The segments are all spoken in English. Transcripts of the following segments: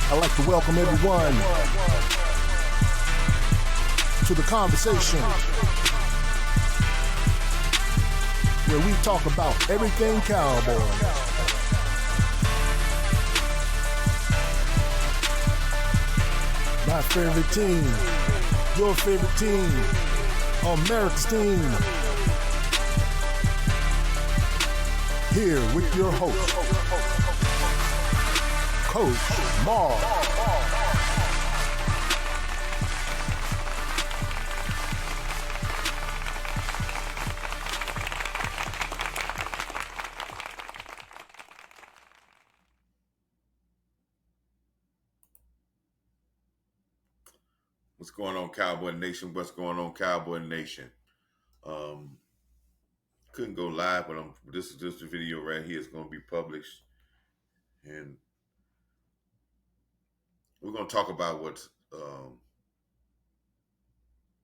I'd like to welcome everyone to the conversation where we talk about everything Cowboys. My favorite team, your favorite team, America's team. Here with your host, Coach Mar. What's going on, Cowboy Nation? What's going on, Cowboy Nation? Couldn't go live, but this is just the video right here. It's going to be published, and we're going to talk about we're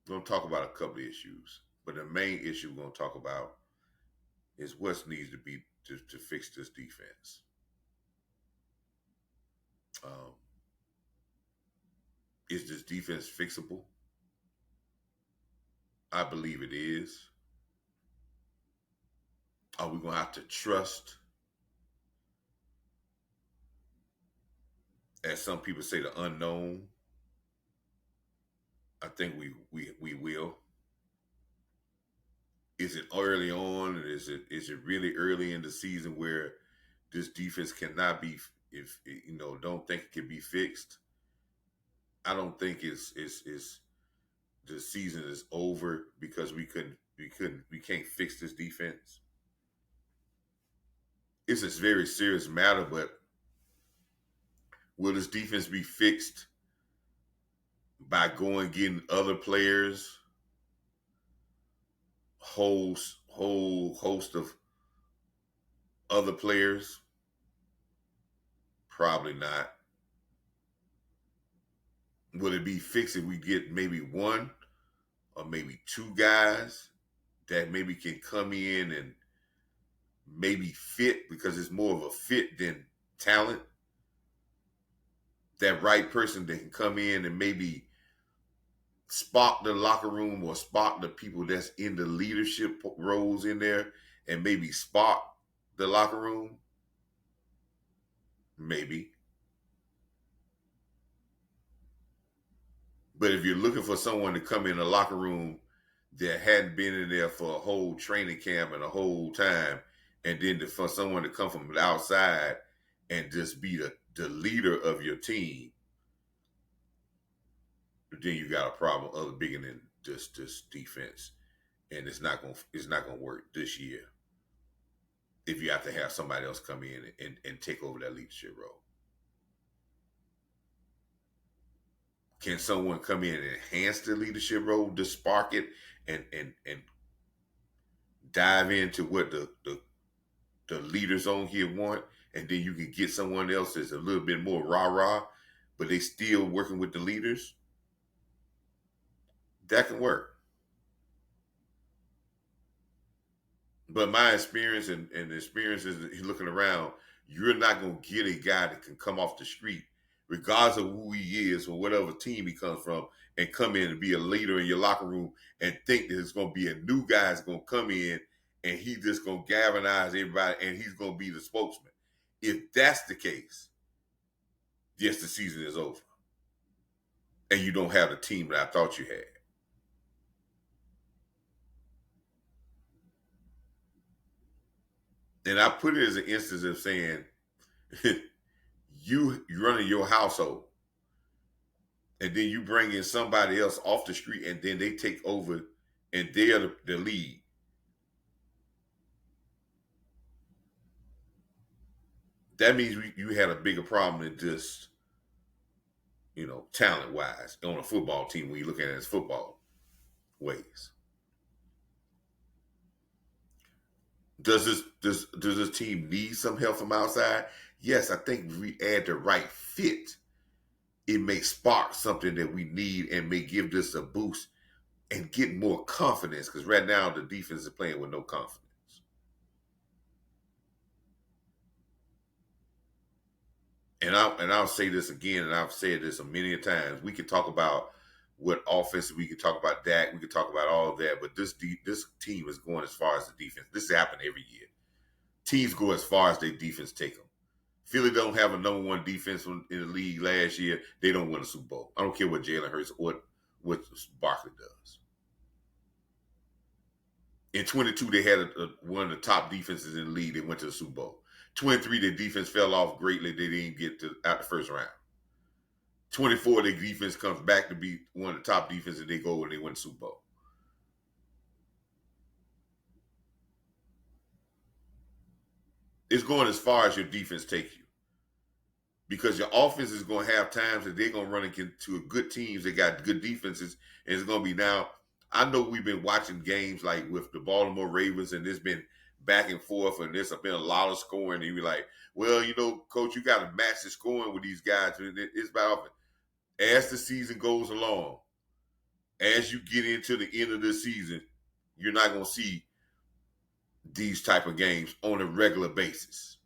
going to talk about a couple of issues. But the main issue we're going to talk about is what needs to be to fix this defense. Is this defense fixable? I believe it is. Are we going to have to trust, as some people say, the unknown? I think we will. Is it early on? Is it really early in the season where this defense cannot be, don't think it can be fixed? I don't think the season is over because we can't fix this defense. It's a very serious matter, but will this defense be fixed by going getting other players, whole host of other players? Probably not. Will it be fixed if we get maybe one or maybe two guys that maybe can come in and maybe fit, because it's more of a fit than talent? That right person that can come in and maybe spark the locker room or spark the people that's in the leadership roles in there and maybe spark the locker room? Maybe. But if you're looking for someone to come in the locker room that hadn't been in there for a whole training camp and a whole time, and then for someone to come from the outside and just be the leader of your team, then you got a problem other bigger than just this defense. And it's not gonna work this year if you have to have somebody else come in and take over that leadership role. Can someone come in and enhance the leadership role, to spark it and dive into what the leaders on here want, and then you can get someone else that's a little bit more rah-rah, but they still working with the leaders? That can work. But my experience and the experience is looking around, you're not going to get a guy that can come off the street, regardless of who he is or whatever team he comes from, and come in and be a leader in your locker room and think that it's going to be a new guy that's going to come in and he's just going to galvanize everybody and he's going to be the spokesman. If that's the case, yes, the season is over. And you don't have the team that I thought you had. And I put it as an instance of saying, you running your household, and then you bring in somebody else off the street, and then they take over, and they're the lead. That means you had a bigger problem than just, talent-wise on a football team when you look at it as football ways. Does this team need some help from outside? Yes, I think if we add the right fit, it may spark something that we need and may give this a boost and get more confidence, because right now the defense is playing with no confidence. I'll say this again, and I've said this a many times. We can talk about what offense, we can talk about Dak, we can talk about all of that, but this team is going as far as the defense. This happens every year. Teams go as far as their defense take them. Philly don't have a number one defense in the league last year. They don't win a Super Bowl. I don't care what Jalen Hurts or what Barkley does. In 22, they had one of the top defenses in the league. They went to the Super Bowl. 23, their defense fell off greatly. They didn't get out the first round. 24, their defense comes back to be one of the top defenses. They go and they win the Super Bowl. It's going as far as your defense takes you. Because your offense is going to have times that they're going to run into good teams that got good defenses. And it's going to be now, I know we've been watching games like with the Baltimore Ravens, and there's been back and forth, and there's been a lot of scoring. And you're like, well, Coach, you got to match the scoring with these guys. It's about as the season goes along, as you get into the end of the season, you're not going to see these type of games on a regular basis.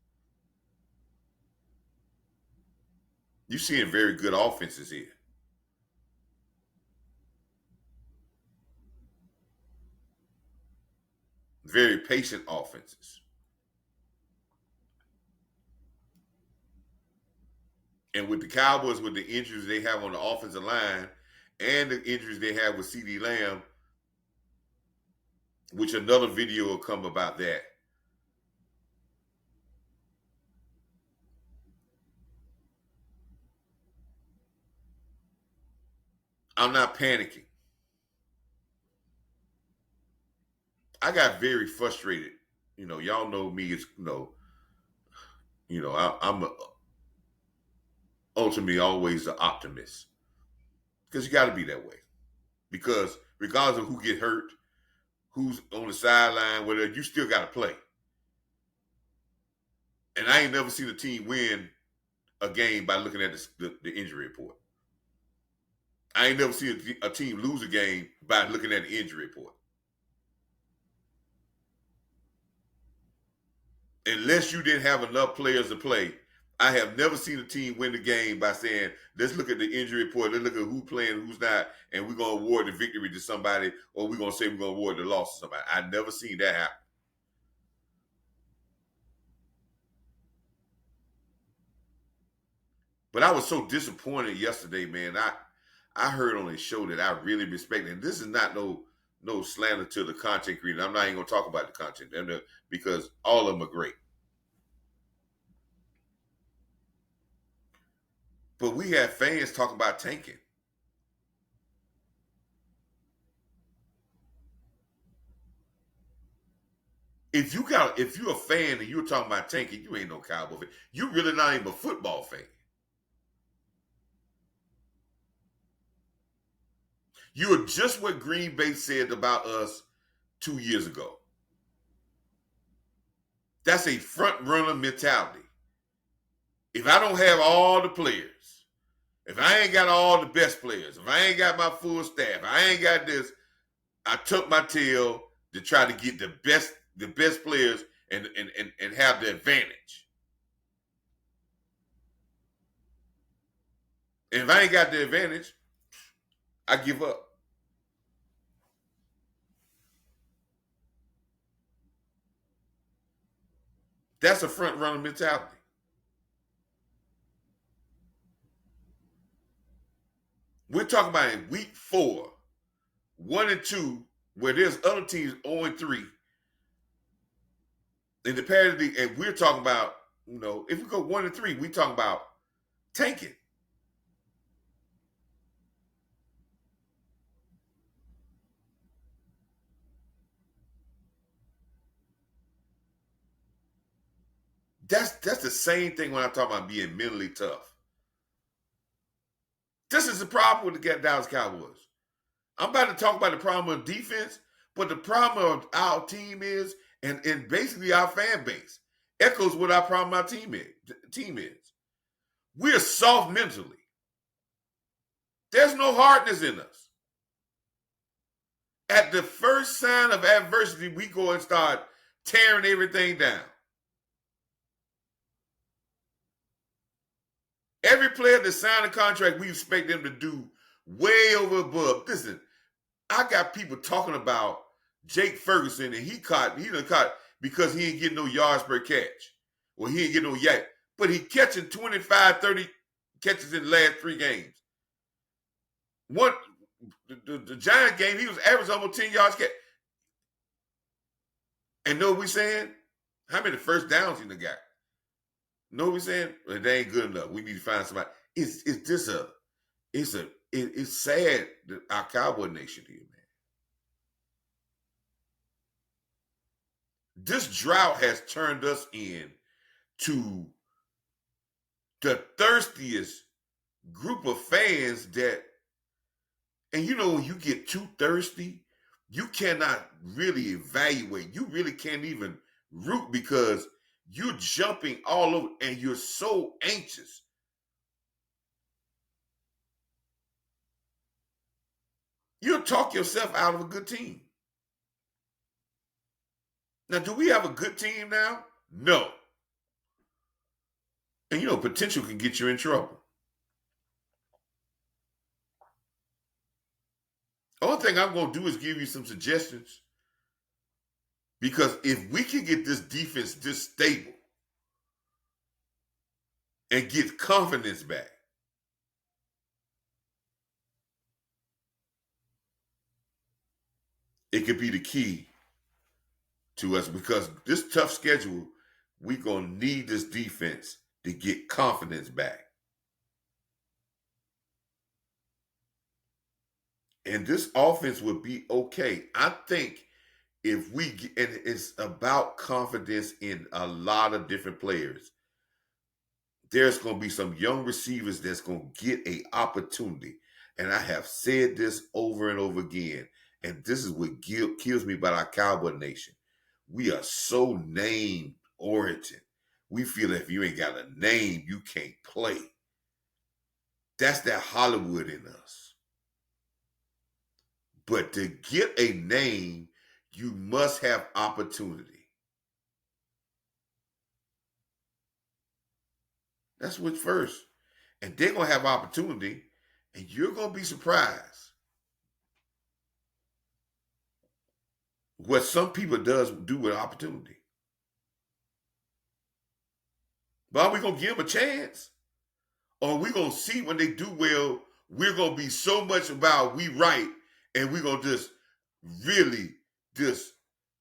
You're seeing very good offenses here. Very patient offenses. And with the Cowboys, with the injuries they have on the offensive line and the injuries they have with CeeDee Lamb, which another video will come about that. I'm not panicking. I got very frustrated. Y'all know me as, I'm ultimately always the optimist. Because you got to be that way. Because regardless of who get hurt, who's on the sideline, whatever, you still got to play. And I ain't never seen a team win a game by looking at the injury report. I ain't never seen a team lose a game by looking at the injury report. Unless you didn't have enough players to play, I have never seen a team win the game by saying, let's look at the injury report, let's look at who's playing, who's not, and we're going to award the victory to somebody, or we're going to say we're going to award the loss to somebody. I've never seen that happen. But I was so disappointed yesterday, man. I heard on a show that I really respect, and this is not no slander to the content creator. I'm not even going to talk about the content because all of them are great. But we have fans talking about tanking. If you're a fan and you're talking about tanking, you ain't no Cowboy fan. You really not even a football fan. You are just what Green Bay said about us 2 years ago. That's a front runner mentality. If I don't have all the players, if I ain't got all the best players, if I ain't got my full staff, I ain't got this, I took my tail to try to get the best players and have the advantage. And if I ain't got the advantage, I give up. That's a front runner mentality. We're talking about in week 4, 1 and 2, where there's other teams 0 and 3. In the parity, and we're talking about, if we go 1 and 3, we talking about tanking. That's the same thing when I'm talking about being mentally tough. This is the problem with the Dallas Cowboys. I'm about to talk about the problem of defense, but the problem of our team is, and basically our fan base, echoes what our problem our team is. We're soft mentally. There's no hardness in us. At the first sign of adversity, we go and start tearing everything down. Every player that signed a contract, we expect them to do way over above. Listen, I got people talking about Jake Ferguson, and he done caught because he ain't getting no yards per catch. Well, he ain't getting no yak. But he catching 25, 30 catches in the last 3 games. One, the Giant game, he was averaging almost 10 yards catch. And know what we saying? How many first downs he done got? Know what we saying? Well, they ain't good enough. We need to find somebody. It's sad that our Cowboy Nation here, man. This drought has turned us in to the thirstiest group of fans that, and you know, when you get too thirsty, you cannot really evaluate. You really can't even root because you're jumping all over and you're so anxious. You'll talk yourself out of a good team. Now, do we have a good team now? No. And you know, potential can get you in trouble. Only thing I'm going to do is give you some suggestions. Because if we can get this defense this stable and get confidence back, it could be the key to us, because this tough schedule, we're going to need this defense to get confidence back. And this offense would be okay. I think if we get, and it's about confidence in a lot of different players. There's going to be some young receivers that's going to get an opportunity. And I have said this over and over again. And this is what kills me about our Cowboy Nation. We are so name oriented. We feel if you ain't got a name, you can't play. That's that Hollywood in us. But to get a name, you must have opportunity. That's what's first. And they're going to have opportunity, and you're going to be surprised what some people do with opportunity. But are we going to give them a chance? Or are we going to see when they do well, we're going to be so much about we right, and we're going to just really just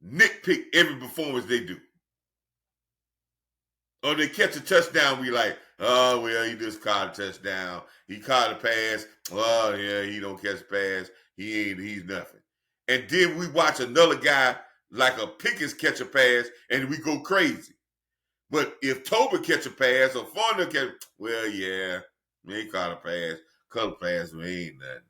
nitpick every performance they do? Or they catch a touchdown, we like, oh, well, he just caught a touchdown. He caught a pass. Oh, yeah, he don't catch a pass. He's nothing. And then we watch another guy like a Pickens catch a pass, and we go crazy. But if Tober catch a pass or Fonda catch, well, yeah, he caught a pass. Couple pass, we ain't nothing.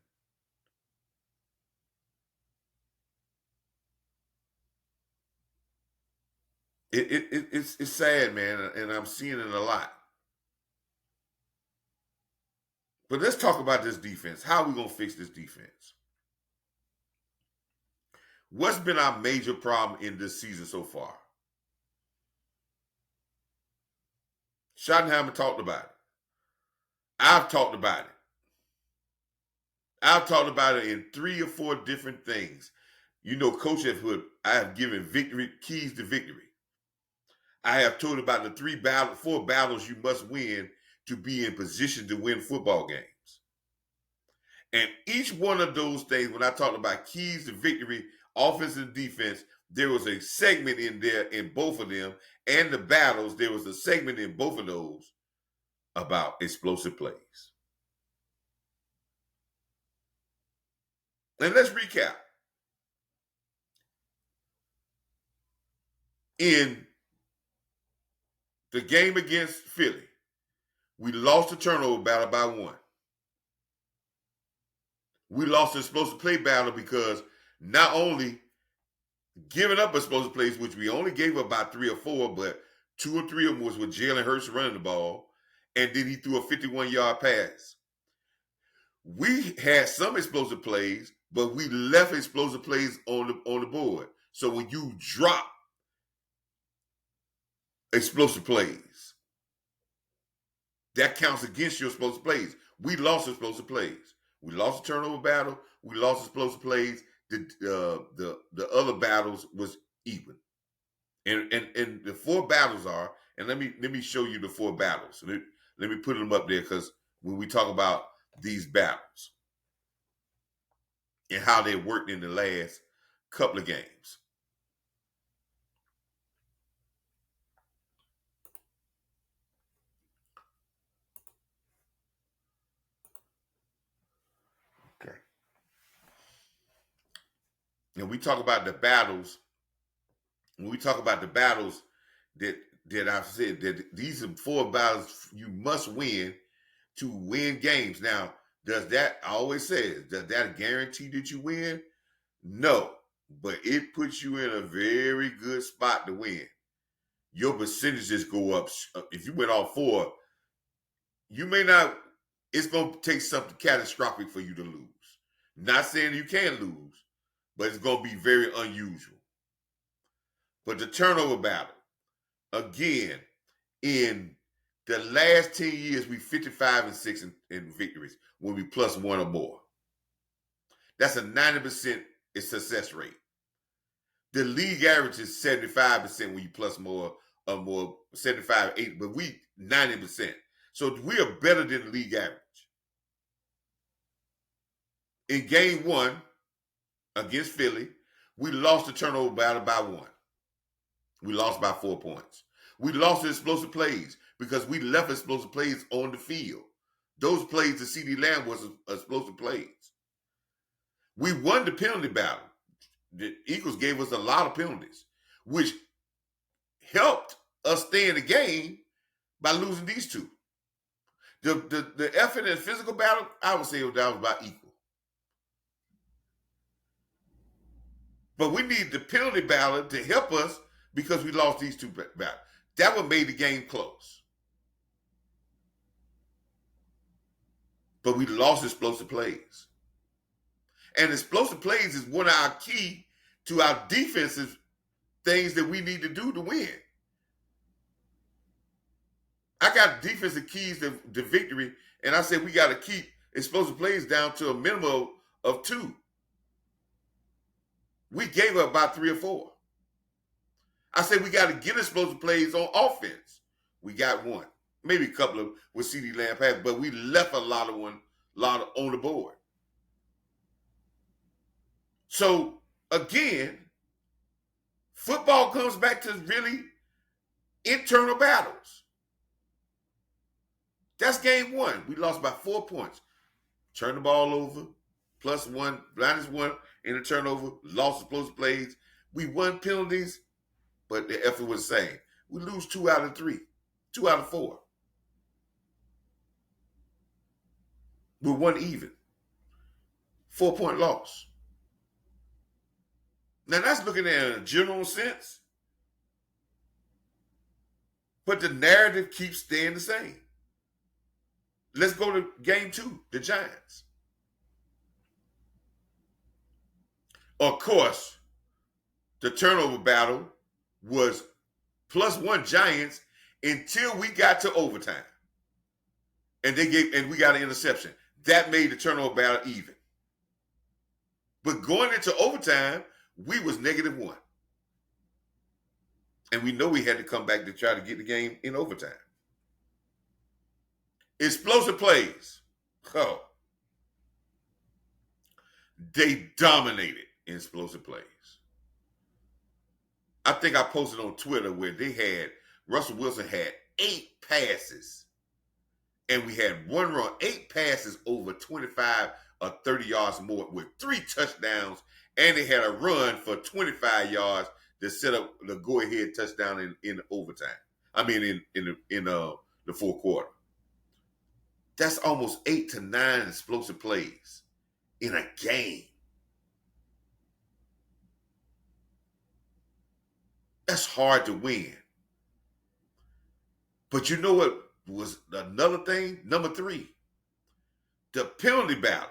It's sad, man, and I'm seeing it a lot. But let's talk about this defense. How are we going to fix this defense? What's been our major problem in this season so far? Schottenheimer talked about it. I've talked about it. I've talked about it in 3 or 4 different things. You know, Coach have put, I have given victory keys to victory. I have told about the 4 battles you must win to be in position to win football games. And each one of those things, when I talked about keys to victory, offense and defense, there was a segment in there in both of them. And the battles, there was a segment in both of those about explosive plays. And let's recap. In the game against Philly, we lost the turnover battle by 1. We lost the explosive play battle because not only giving up explosive plays, which we only gave up about 3 or 4, but 2 or 3 of them was with Jalen Hurts running the ball, and then he threw a 51-yard pass. We had some explosive plays, but we left explosive plays on the board. So when you drop explosive plays, that counts against your explosive plays. We lost explosive plays. We lost the turnover battle. We lost explosive plays. The other battles was even. And the 4 battles are, and let me show you the 4 battles. Let me put them up there, because when we talk about these battles and how they worked in the last couple of games. Okay. And we talk about the battles. When we talk about the battles that I've said, that these are 4 battles you must win to win games. Now, does that, I always say, does that guarantee that you win? No, but it puts you in a very good spot to win. Your percentages go up. If you win all 4, you may not, it's going to take something catastrophic for you to lose. Not saying you can't lose, but it's going to be very unusual. But the turnover battle, again, in the last 10 years, we 55-6 in victories when we plus 1 or more. That's a 90% success rate. The league average is 75% when you plus more or more, 75, 80, but we 90%. So we are better than the league average. In game 1 against Philly, we lost the turnover battle by 1. We lost by 4 points. We lost the explosive plays because we left explosive plays on the field. Those plays to CeeDee Lamb was explosive plays. We won the penalty battle. The Eagles gave us a lot of penalties, which helped us stay in the game by losing these 2. The effort and physical battle, I would say that was about equal. But we need the penalty battle to help us because we lost these 2 battles. That what made the game close. But we lost explosive plays. And explosive plays is one of our key to our defensive things that we need to do to win. I got defensive keys to victory, and I said we got to keep explosive plays down to a minimum of 2. We gave up about 3 or 4. I said we got to get explosive plays on offense. We got 1, maybe a couple of with CeeDee Lamb pass, but we left a lot of on the board. So again, football comes back to really internal battles. That's game 1. We lost by 4 points. Turn the ball over, plus 1, -1 in the turnover, lost explosive plays. We won penalties, but the effort was the same. We lose 2 out of 3, 2 out of 4. We won even. 4-point loss. Now that's looking at it in a general sense, but the narrative keeps staying the same. Let's go to game 2, the Giants. Of course, the turnover battle was plus 1 Giants until we got to overtime. And we got an interception. That made the turnover battle even. But going into overtime, we was -1. And we know we had to come back to try to get the game in overtime. Explosive plays. Oh. They dominated in explosive plays. I think I posted on Twitter where Russell Wilson had 8 passes and we had 1 run, 8 passes over 25 or 30 yards more with 3 touchdowns, and they had a run for 25 yards to set up the go-ahead touchdown in overtime. I mean, in the fourth quarter. That's almost 8 to 9 explosive plays in a game. That's hard to win. But you know what was another thing? Number 3, the penalty battle.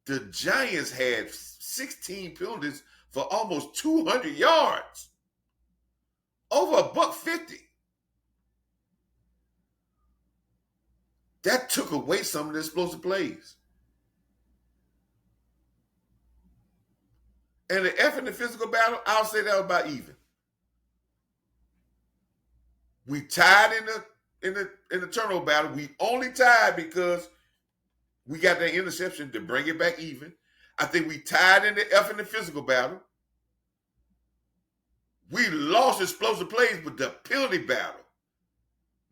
The Giants had 16 penalties for almost 200 yards. Over $150. That took away some of the explosive plays. And the effort in the physical battle, I'll say that was about even. We tied in the turnover battle. We only tied because we got that interception to bring it back even. I think we tied in the effort in the physical battle. We lost explosive plays, but the penalty battle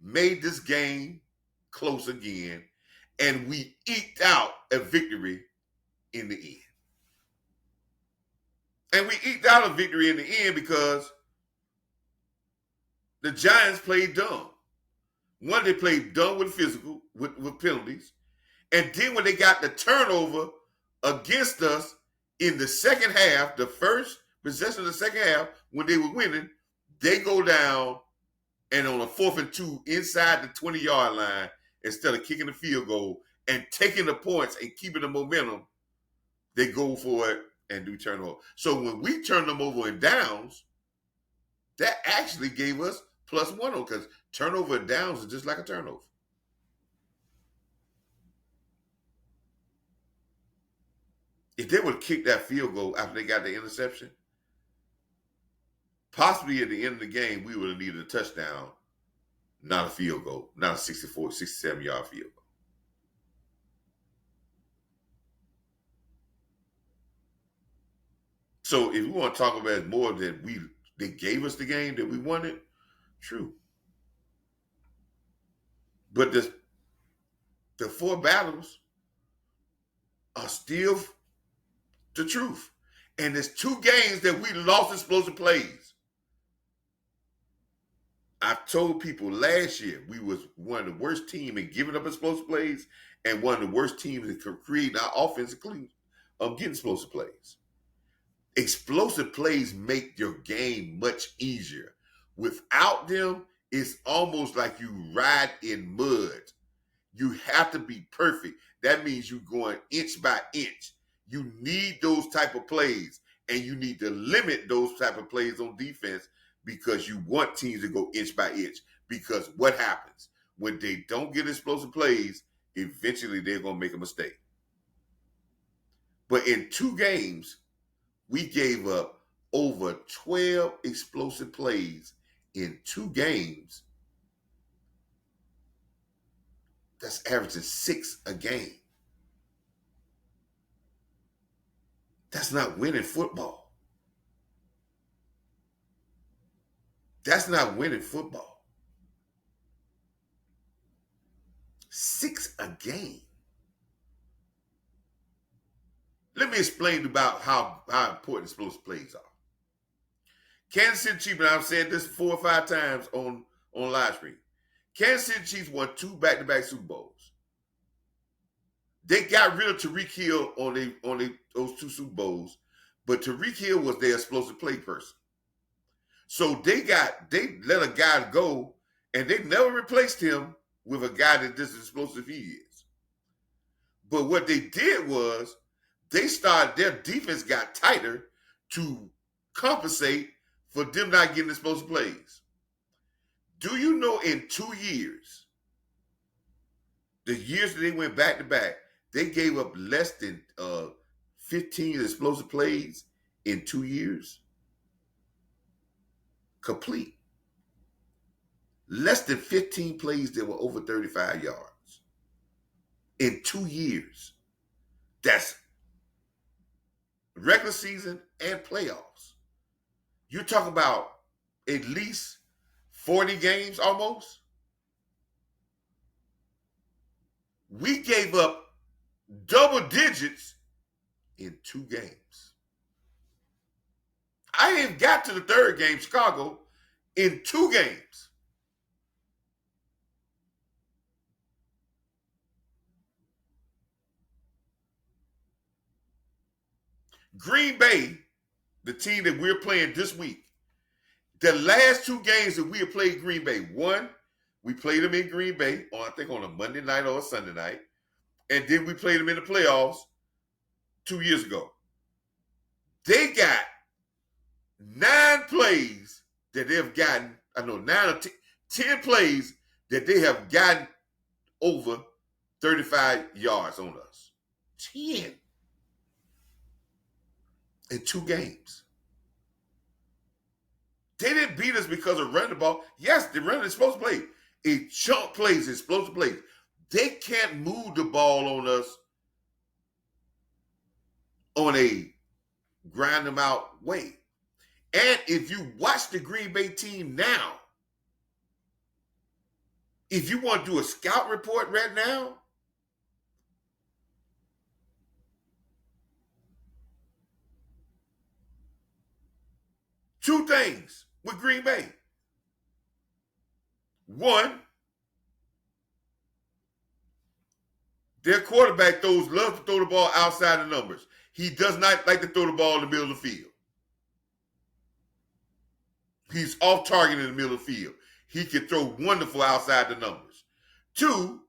made this game close again, and we eked out a victory in the end. And we eked out a victory in the end because the Giants played dumb. One, they played dumb with physical, with penalties. And then when they got the turnover against us in the second half, the first possession of the second half, when they were winning, they go down and on a 4th and 2 inside the 20-yard line, instead of kicking the field goal and taking the points and keeping the momentum, they go for it and do turnover. So when we turned them over in downs, that actually gave us +1 because turnover and downs is just like a turnover. If they would have kicked that field goal after they got the interception, possibly at the end of the game, we would have needed a touchdown, not a field goal, not a 64, 67-yard field goal. So if we want to talk about it more than they gave us the game, that we won it, true. But the 4 battles are still the truth. And there's 2 games that we lost explosive plays. I told people last year we was one of the worst teams in giving up explosive plays and one of the worst teams in creating our offense, including getting explosive plays. Explosive plays make your game much easier. Without them, it's almost like you ride in mud. You have to be perfect. That means you're going inch by inch. You need those type of plays, and you need to limit those type of plays on defense because you want teams to go inch by inch. Because what happens? When they don't get explosive plays, eventually they're going to make a mistake. But in 2 games, we gave up over 12 explosive plays in 2 games. That's averaging 6 a game. That's not winning football. That's not winning football. 6 a game. Let me explain about how important explosive plays are. Kansas City Chiefs, and I've said this 4 or 5 times on live stream. Kansas City Chiefs won 2 back-to-back Super Bowls. They got rid of Tyreek Hill on those 2 Super Bowls, but Tyreek Hill was their explosive play person. So they let a guy go, and they never replaced him with a guy that just as explosive he is. But what they did was their defense got tighter to compensate for them not getting explosive plays. Do you know in 2 years, the years that they went back to back, they gave up less than 15 explosive plays in 2 years? Complete. Less than 15 plays that were over 35 yards in 2 years. That's regular season and playoffs. You're talking about at least 40 games almost. We gave up double digits in 2 games. I even got to the 3rd game, Chicago, in 2 games. Green Bay, the team that we're playing this week, the last 2 games that we have played Green Bay, one, we played them in Green Bay, I think on a Monday night or a Sunday night, and then we played them in the playoffs 2 years ago. They got 9 plays that they've gotten, 9 or 10 plays that they have gotten over 35 yards on us. 10 in 2 games. They didn't beat us because of running the ball. Yes, the running is supposed to play. It chunk plays, explosive plays. They can't move the ball on us on a grind them out way. And if you watch the Green Bay team now, if you want to do a scout report right now, two things with Green Bay. One, their quarterback loves to throw the ball outside the numbers. He does not like to throw the ball in the middle of the field. He's off target in the middle of the field. He can throw wonderful outside the numbers. Two,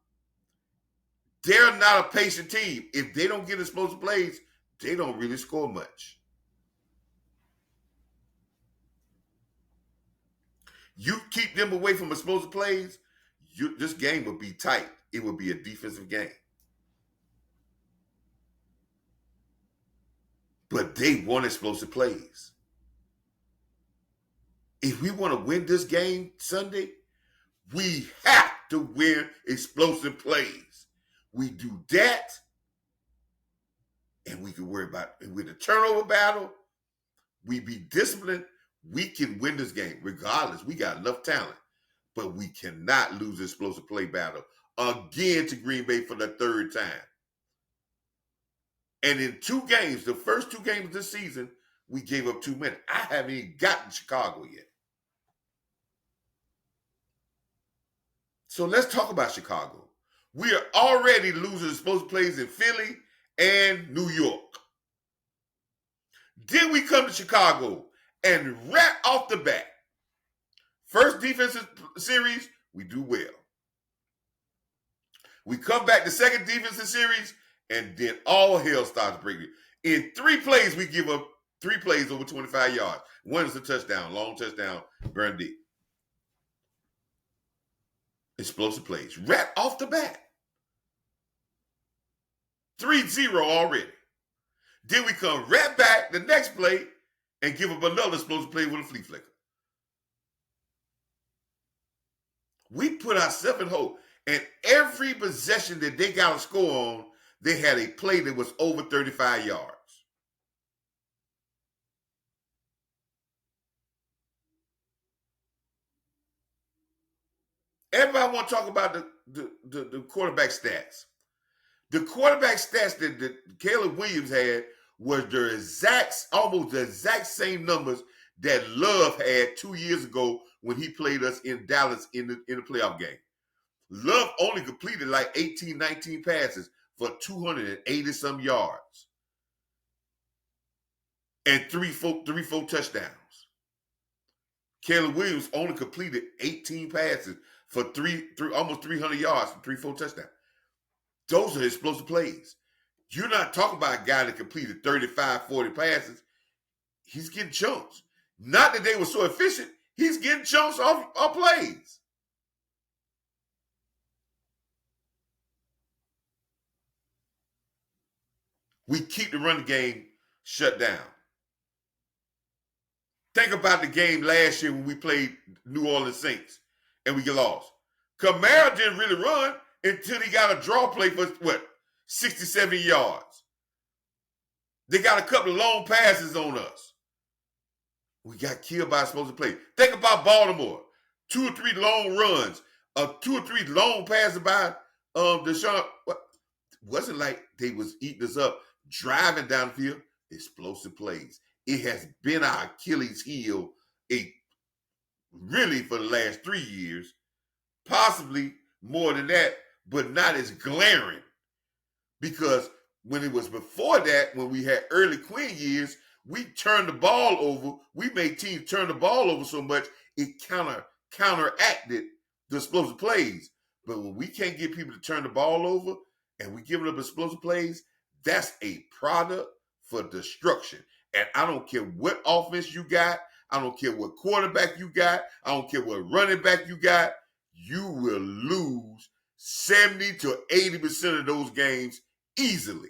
they're not a patient team. If they don't get explosive plays, they don't really score much. You keep them away from explosive plays, this game would be tight. It would be a defensive game. But they want explosive plays. If we want to win this game Sunday, we have to win explosive plays. We do that, and we can worry about it. With the turnover battle, we be disciplined. We can win this game regardless. We got enough talent, but we cannot lose the explosive play battle again to Green Bay for the third time. And in 2 games, the first 2 games this season, we gave up 2 minutes. I haven't even gotten Chicago yet. So let's talk about Chicago. We are already losing explosive plays in Philly and New York. Then we come to Chicago and right off the bat, first defensive series, we do well. We come back to second defensive series, and then all hell starts breaking. In 3 plays, we give up 3 plays over 25 yards. One is a touchdown, long touchdown, burn deep. Explosive plays right off the bat. 3-0 already. Then we come right back the next play and give up another explosive play with a flea flicker. We put ourselves in hold. And every possession that they got a score on, they had a play that was over 35 yards. Everybody want to talk about the quarterback stats. The quarterback stats that Caleb Williams had was almost the exact same numbers that Love had 2 years ago when he played us in Dallas in the playoff game. Love only completed like 18, 19 passes for 280-some yards and three, four touchdowns. Caleb Williams only completed 18 passes for almost 300 yards and 3, 4 touchdowns. Those are explosive plays. You're not talking about a guy that completed 35, 40 passes. He's getting chunks. Not that they were so efficient. He's getting chunks off plays. We keep the run game shut down. Think about the game last year when we played New Orleans Saints and we get lost. Kamara didn't really run until he got a draw play for, 60, 70 yards. They got a couple of long passes on us. We got killed by explosive play. Think about Baltimore. 2 or 3 long runs, 2 or 3 long passes by Deshaun. Wasn't like they was eating us up, driving down the field. Explosive plays. It has been our Achilles heel really for the last 3 years, possibly more than that, but not as glaring. Because when it was before that, when we had early Quinn years, we turned the ball over. We made teams turn the ball over so much it counteracted the explosive plays. But when we can't get people to turn the ball over and we giving up explosive plays, that's a product for destruction. And I don't care what offense you got. I don't care what quarterback you got. I don't care what running back you got. You will lose 70 to 80% of those games easily.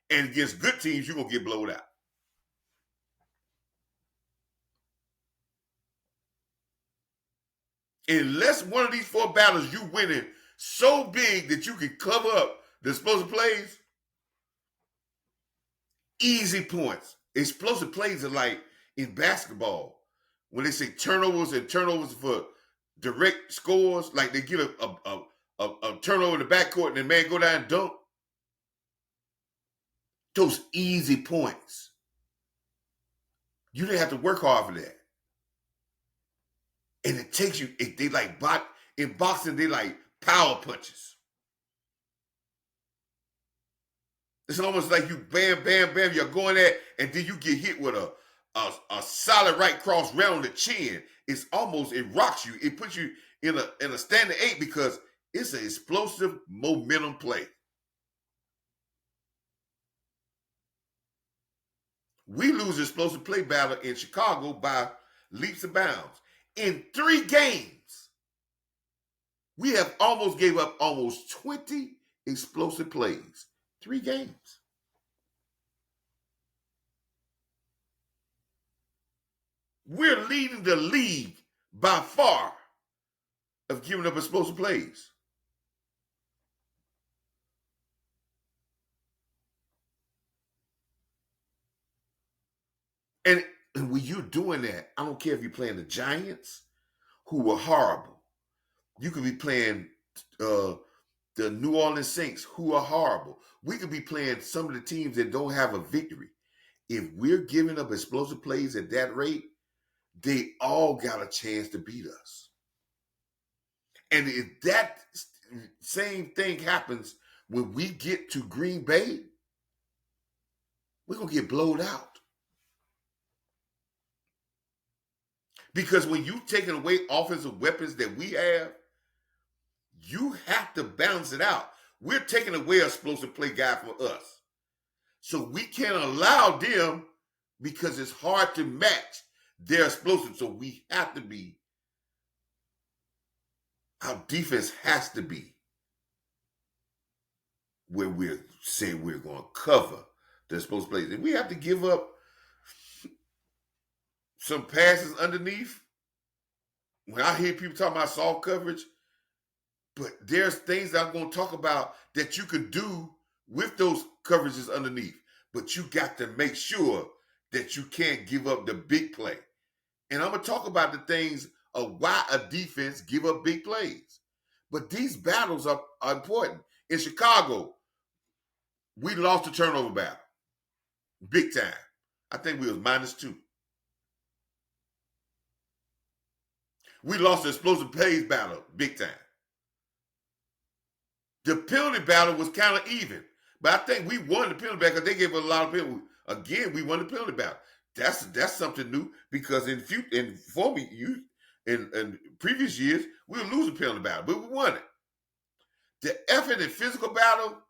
And against good teams, you're going to get blown out. Unless one of these 4 battles you winning so big that you can cover up the explosive plays, easy points. Explosive plays are like in basketball when they say turnovers and turnovers for direct scores, like they get a turnover in the backcourt and the man go down and dunk. Those easy points. You didn't have to work hard for that. And it takes you, they like, in boxing, they like power punches. It's almost like you bam, bam, bam, you're going at, and then you get hit with a solid right cross right on the chin. It's almost, it rocks you. It puts you in a standing 8 because it's an explosive momentum play. We lose the explosive play battle in Chicago by leaps and bounds. In 3 games, we have almost gave up almost 20 explosive plays. 3 games. We're leading the league by far of giving up explosive plays. And when you're doing that, I don't care if you're playing the Giants, who were horrible. You could be playing the New Orleans Saints, who are horrible. We could be playing some of the teams that don't have a victory. If we're giving up explosive plays at that rate, they all got a chance to beat us. And if that same thing happens when we get to Green Bay, we're going to get blown out. Because when you've taken away offensive weapons that we have, you have to balance it out. We're taking away an explosive play guy for us. So we can't allow them because it's hard to match their explosive. So we have to be, our defense has to be where we're saying we're going to cover the explosive plays. And we have to give up some passes underneath. When I hear people talking about soft coverage, but there's things that I'm going to talk about that you could do with those coverages underneath. But you got to make sure that you can't give up the big play. And I'm going to talk about the things of why a defense give up big plays. But these battles are important. In Chicago, we lost the turnover battle. Big time. I think we was -2. We lost the explosive plays battle big time. The penalty battle was kind of even. But I think we won the penalty battle because they gave us a lot of penalties. Again, we won the penalty battle. That's something new because in previous years, we were losing penalty battle, but we won it. The effort and physical battle,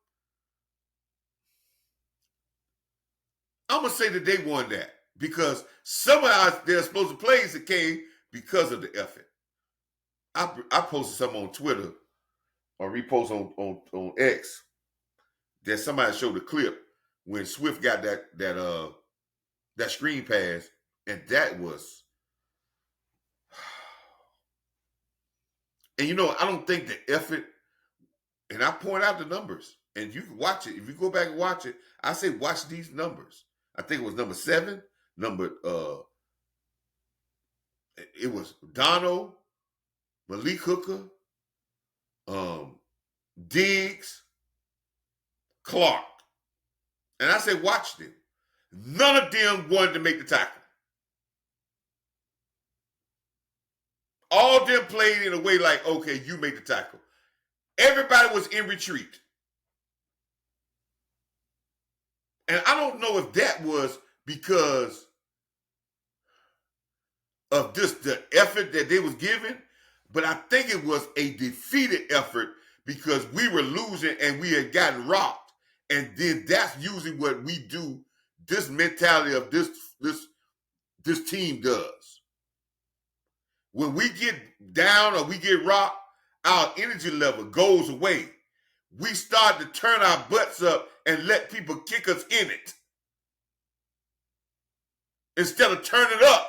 I'm going to say that they won that because some of their explosive plays that came because of the effort. I posted something on Twitter or repost on X that somebody showed a clip when Swift got that screen pass, and that was, and I don't think the effort, and I point out the numbers, and you can watch it. If you go back and watch it, I say watch these numbers. I think it was number 7, it was Dono, Malik Hooker, Diggs, Clark. And I said, watch them. None of them wanted to make the tackle. All of them played in a way like, okay, you make the tackle. Everybody was in retreat. And I don't know if that was because of just the effort that they was giving, but I think it was a defeated effort because we were losing and we had gotten rocked. And then that's usually what we do, this mentality of this team does. When we get down or we get rocked, our energy level goes away. We start to turn our butts up and let people kick us in it. Instead of turning up,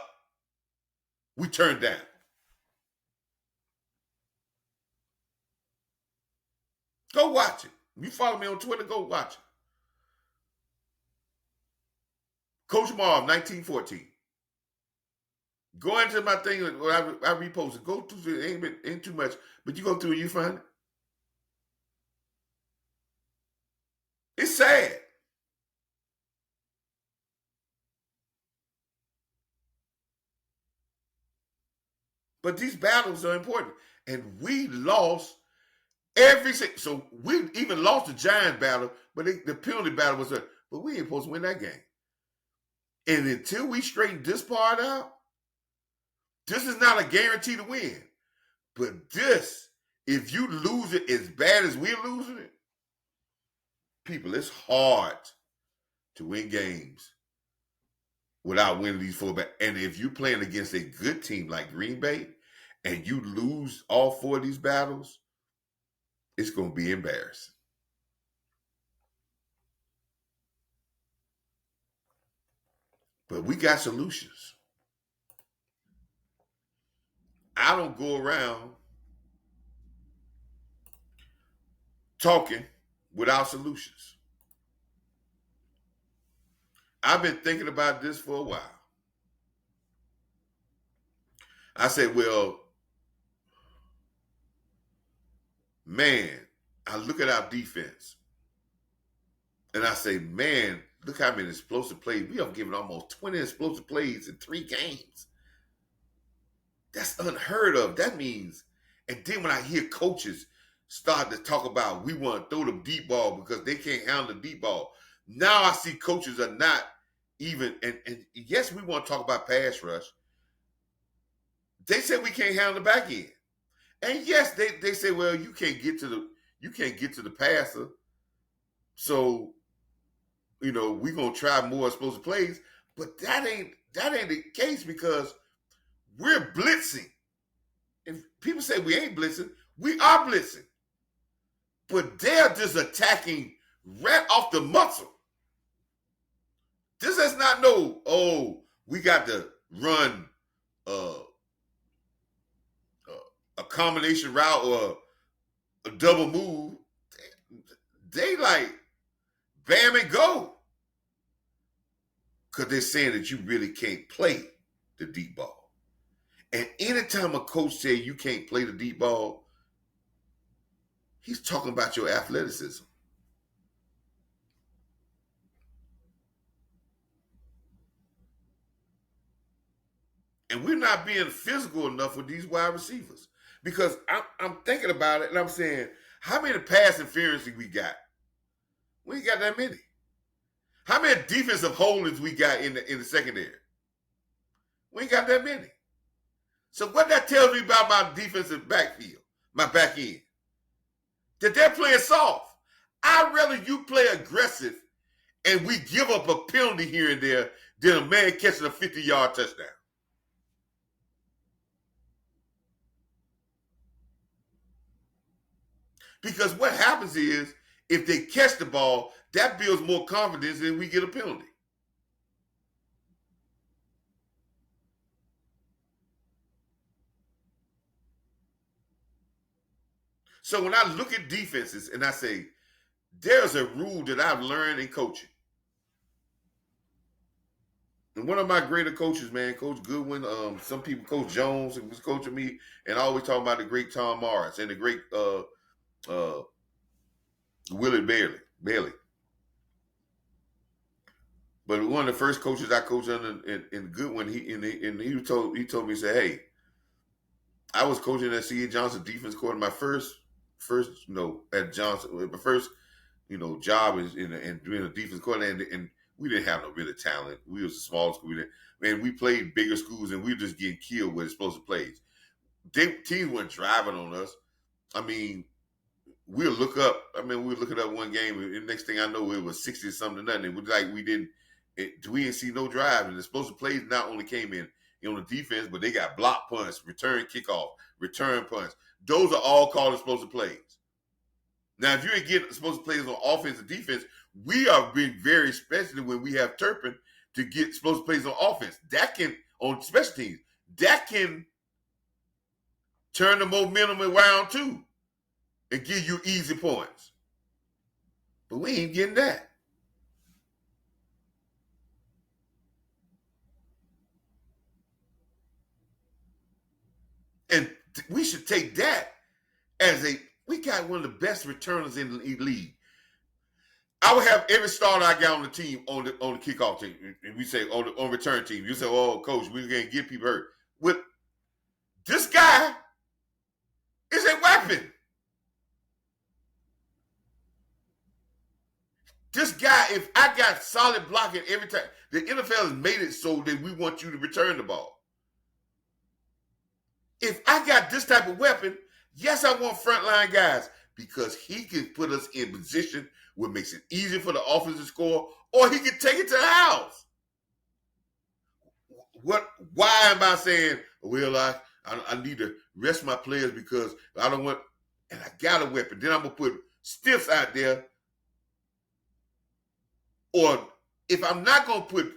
we turn down. Go watch it. You follow me on Twitter, go watch it. Coach Marv, 1914. Go into my thing, I reposted. Go through it, ain't too much, but you go through it, you find it. It's sad. But these battles are important. And we lost so we even lost the Giant battle, but the penalty battle was but we ain't supposed to win that game. And until we straighten this part out, this is not a guarantee to win. But this, if you lose it as bad as we're losing it, people, it's hard to win games without winning these four back. And if you're playing against a good team like Green Bay and you lose all four of these battles, it's going to be embarrassing. But we got solutions. I don't go around talking without solutions. I've been thinking about this for a while. I said, well, man, I look at our defense and I say, man, look how many explosive plays. We have given almost 20 explosive plays in 3 games. That's unheard of. That means, and then when I hear coaches start to talk about we want to throw the deep ball because they can't handle the deep ball. Now I see coaches are not even, and yes, we want to talk about pass rush. They said we can't handle the back end. And yes, they say, well, you can't get to the passer. So, we're gonna try more explosive plays, but that ain't the case because we're blitzing. If people say we ain't blitzing, we are blitzing. But they're just attacking right off the muscle. This is not we got to run a combination route or a double move. They like bam and go. Because they're saying that you really can't play the deep ball. And anytime a coach says you can't play the deep ball, he's talking about your athleticism. And we're not being physical enough with these wide receivers. Because I'm thinking about it and I'm saying, how many pass interference we got? We ain't got that many. How many defensive holdings we got in the secondary? We ain't got that many. So what that tells me about my defensive backfield, my back end, that they're playing soft. I'd rather you play aggressive and we give up a penalty here and there than a man catching a 50-yard touchdown. Because what happens is, if they catch the ball, that builds more confidence and we get a penalty. So when I look at defenses and I say, there's a rule that I've learned in coaching. And one of my greater coaches, man, Coach Goodwin, some people, Coach Jones, who was coaching me, and I always talk about the great Tom Morris and the great Willie Bailey. But one of the first coaches I coached under in Goodwin, he told me, he said, hey, I was coaching at C.A. Johnson defense court. My first at Johnson, my first job is in doing a defense coordinator, and we didn't have no really talent. We was a small school. We played bigger schools, and we were just getting killed with explosive plays. Teams weren't driving on us. I mean, we'll look up. We were looking up one game, and the next thing I know, it was 60 something to nothing. It was like we didn't see no drive, and the explosive plays not only came in on the defense, but they got block punts, return kickoff, return punts. those are all called explosive plays. Now, if you ain't getting explosive plays on offense and defense, we are being very special when we have Turpin to get explosive plays on offense. That can, on special teams, that can turn the momentum around too and give you easy points. But we ain't getting that. And we should take that as we got one of the best returners in the league. I would have every starter I got on the team on the kickoff team. And we say on return team. You say, oh, coach, we're going to get people hurt. With this guy is a weapon. This guy, if I got solid blocking every time, the NFL has made it so that we want you to return the ball. If I got this type of weapon, yes, I want frontline guys because he can put us in position where it makes it easier for the offense to score, or he can take it to the house. Why am I saying, well, I need to rest my players because I don't want, and I got a weapon. Then I'm going to put stiffs out there. Or if I'm not going to put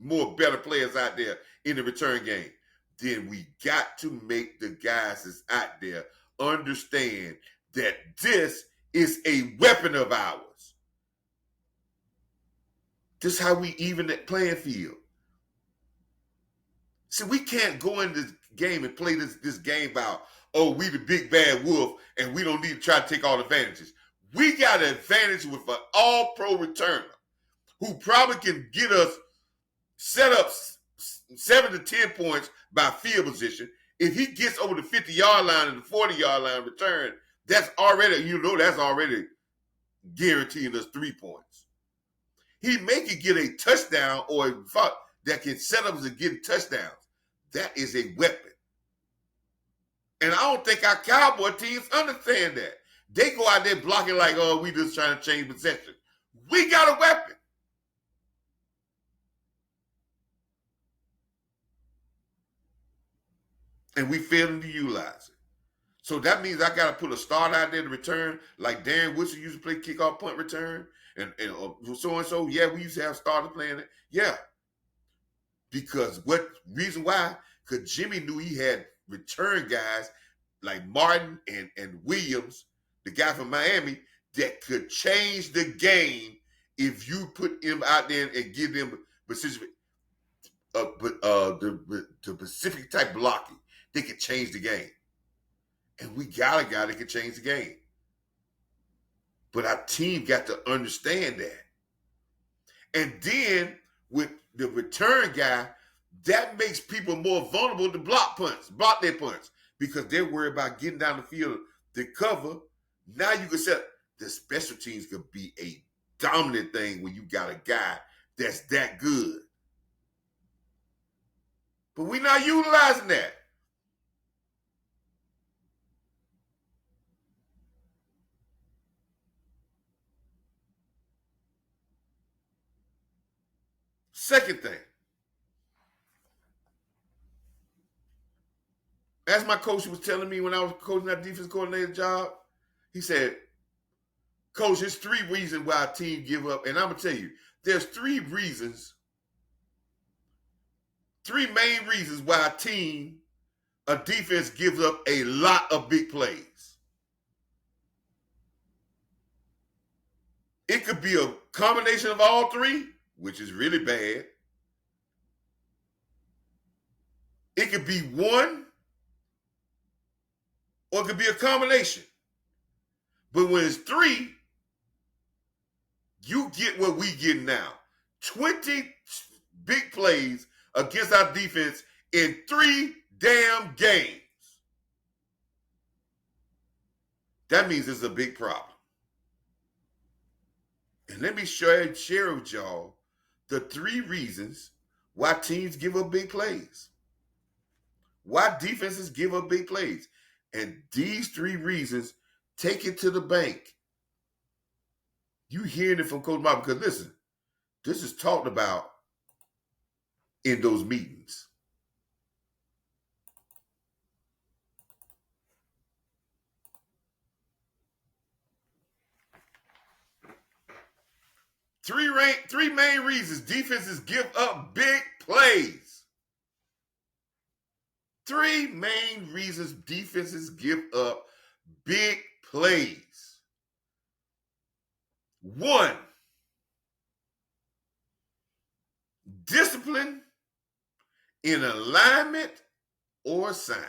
more better players out there in the return game, then we got to make the guys that's out there understand that this is a weapon of ours. This is how we even that playing field. See, we can't go in this game and play this game about, oh, we the big bad wolf and we don't need to try to take all the advantages. We got an advantage with an all-pro returner who probably can get us set up 7 to 10 points by field position. If he gets over the 50-yard line and the 40-yard line return, that's already guaranteeing us 3 points. He may could get a touchdown or a that can set up as getting touchdowns. That is a weapon. And I don't think our Cowboy teams understand that. They go out there blocking like, oh, we just trying to change possession. We got a weapon. And we failing to utilize it. So that means I got to put a start out there to return, like Darren Woodson used to play kickoff punt return, and so-and-so. Yeah, we used to have starters playing it. Yeah. Because reason why? Because Jimmy knew he had return guys like Martin and Williams, the guy from Miami, that could change the game if you put him out there and give them the specific type blocking. They could change the game. And we got a guy that can change the game. But our team got to understand that. And then with the return guy, that makes people more vulnerable to block their punts, because they're worried about getting down the field to cover. Now you can set the special teams could be a dominant thing when you got a guy that's that good. But we're not utilizing that. Second thing, as my coach was telling me when I was coaching that defense coordinator job, he said, Coach, there's 3 reasons why a team give up. And I'm going to tell you, there's 3 main reasons why a defense gives up a lot of big plays. It could be a combination of all 3, which is really bad. It could be one, or it could be a combination. But when it's 3, you get what we get now. 20 big plays against our defense in 3 damn games. That means it's a big problem. And let me share with y'all the 3 reasons why teams give up big plays. Why defenses give up big plays. And these 3 reasons, take it to the bank. You hearing it from Coach Mark, because listen, this is talked about in those meetings. Three main reasons defenses give up big plays. Three main reasons defenses give up big plays. One, discipline in alignment or assignment.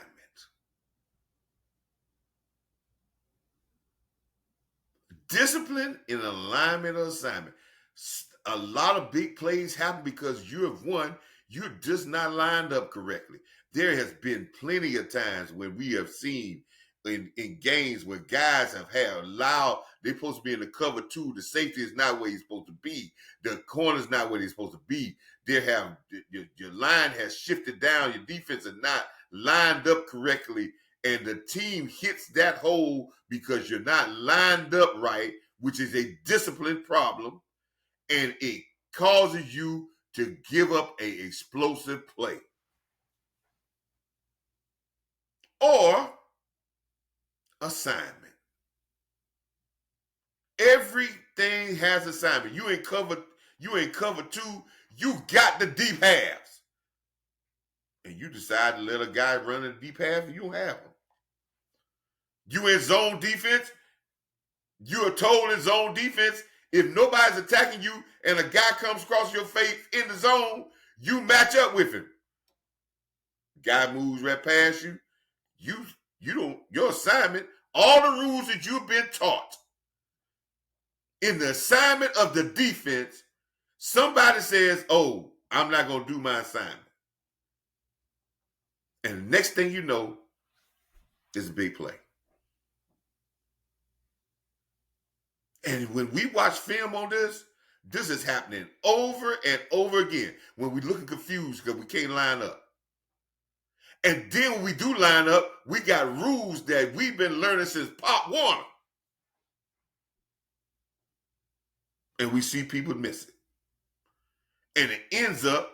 Discipline in alignment or assignment. A lot of big plays happen because you have won. You're just not lined up correctly. There has been plenty of times when we have seen in games where guys have had allowed, they're supposed to be in the cover two. The safety is not where he's supposed to be. The corner's not where they're supposed to be. Your line has shifted down. Your defense is not lined up correctly. And the team hits that hole because you're not lined up right, which is a discipline problem. And it causes you to give up an explosive play. Or assignment. Everything has assignment. You ain't cover two, you got the deep halves. And you decide to let a guy run in the deep half and you don't have him. You in zone defense, you are told in zone defense, if nobody's attacking you and a guy comes across your face in the zone, you match up with him. Guy moves right past you. You don't, your assignment, all the rules that you've been taught in the assignment of the defense, somebody says, oh, I'm not going to do my assignment. And the next thing you know, it's a big play. And when we watch film on this is happening over and over again. When we're looking confused because we can't line up. And then when we do line up, we got rules that we've been learning since Pop Warner. And we see people miss it. And it ends up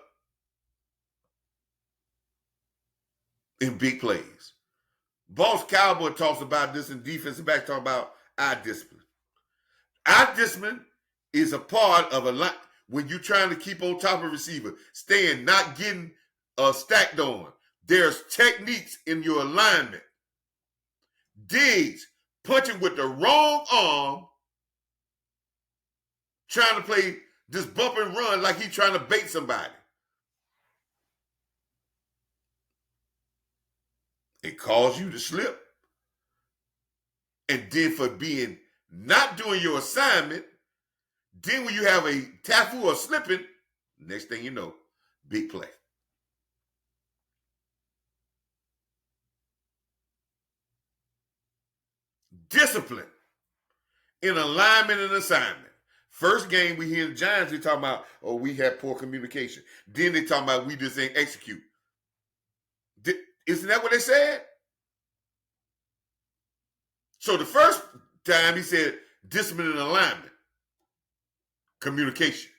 in big plays. Boss Cowboy talks about this in defensive back, talking about eye discipline. Eye discipline is a part of a lot when you're trying to keep on top of a receiver, staying, not getting stacked on. There's techniques in your alignment. Diggs punching with the wrong arm, trying to play this bump and run like he's trying to bait somebody. It calls you to slip. And then for being not doing your assignment, then when you have a tackle or slipping, next thing you know, big play. Discipline in alignment and assignment. First game we hear the Giants, they talking about, oh, we had poor communication. Then they talking about we just ain't execute. Isn't that what they said? So the first time he said discipline and alignment, communication.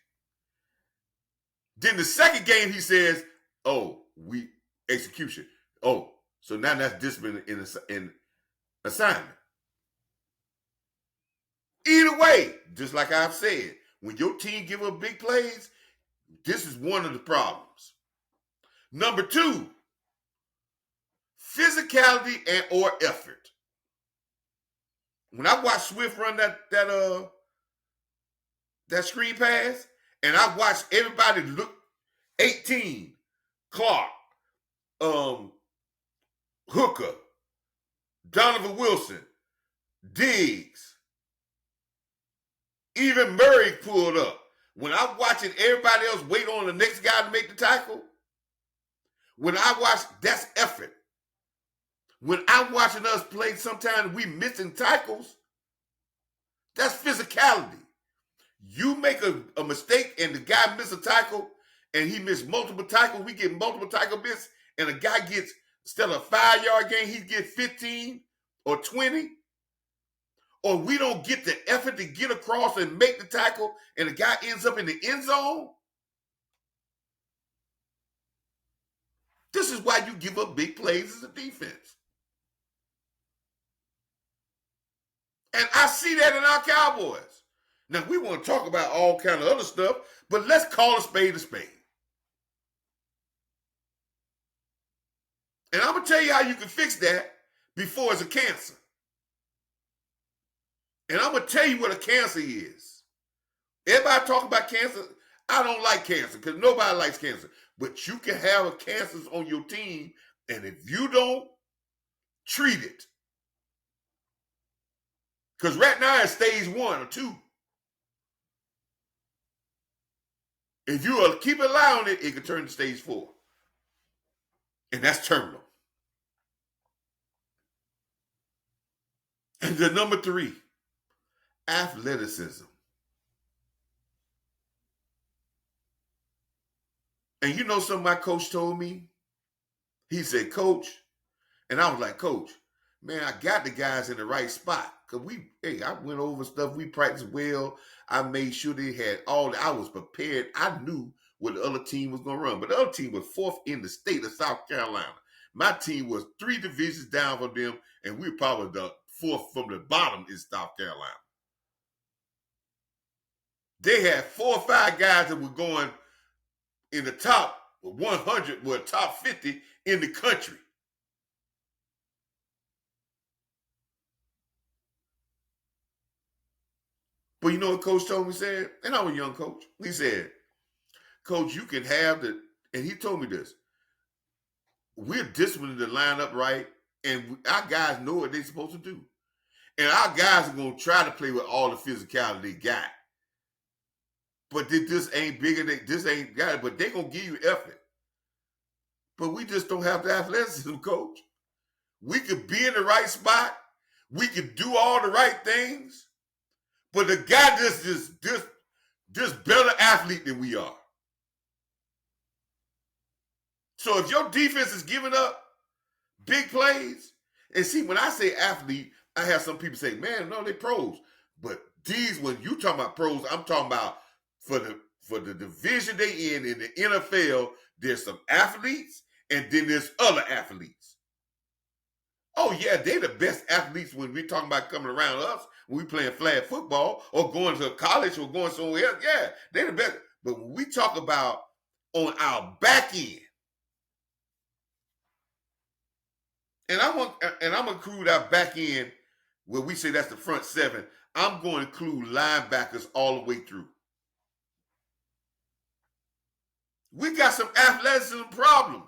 Then the second game he says, oh, we execution. Oh, so now that's discipline in assignment. Either way, just like I've said, when your team give up big plays, this is one of the problems. Number two, physicality and or effort. When I watch Swift run that screen pass, and I watch everybody look 18, Clark, Hooker, Donovan Wilson, Diggs, even Murray pulled up. When I'm watching everybody else wait on the next guy to make the tackle, when I watch, that's effort. When I'm watching us play, sometimes we missing tackles, that's physicality. You make a mistake and the guy miss a tackle and he missed multiple tackles, we get multiple tackle miss, and a guy gets, instead of a 5-yard gain, he gets 15 or 20. Or we don't get the effort to get across and make the tackle, and the guy ends up in the end zone. This is why you give up big plays as a defense. And I see that in our Cowboys. Now, we want to talk about all kind of other stuff, but let's call a spade a spade. And I'm going to tell you how you can fix that before it's a cancer. And I'm going to tell you what a cancer is. Everybody talk about cancer. I don't like cancer because nobody likes cancer. But you can have a cancer on your team, and if you don't treat it, because right now it's stage 1 or 2. If you will keep an eye on it, it can turn to stage 4. And that's terminal. And the number 3, athleticism. And you know something my coach told me? He said, Coach, and I was like, Coach, man, I got the guys in the right spot. Because I went over stuff. We practiced well. I made sure they had I was prepared. I knew what the other team was going to run. But the other team was 4th in the state of South Carolina. My team was 3 divisions down from them, and we were probably the 4th from the bottom in South Carolina. They had 4 or 5 guys that were going in the top 100, were top 50 in the country. But you know what Coach told me, said? And I'm a young coach. He said, Coach, you can have and he told me this. We're disciplining the lineup right, and our guys know what they're supposed to do. And our guys are going to try to play with all the physicality they got. But this ain't bigger than this ain't got it, but they're going to give you effort. But we just don't have the athleticism, Coach. We could be in the right spot. We could do all the right things. But the guy just better athlete than we are. So if your defense is giving up big plays, and see, when I say athlete, I have some people say, man, no, they pros. But when you talking about pros, I'm talking about for the division they in the NFL, there's some athletes, and then there's other athletes. Oh, yeah, they're the best athletes when we're talking about coming around us, when we playing flag football or going to college or going somewhere else. Yeah, they're the best. But when we talk about on our back end, and I'm gonna include our back end where we say that's the front 7. I'm going to include linebackers all the way through. We got some athleticism problems.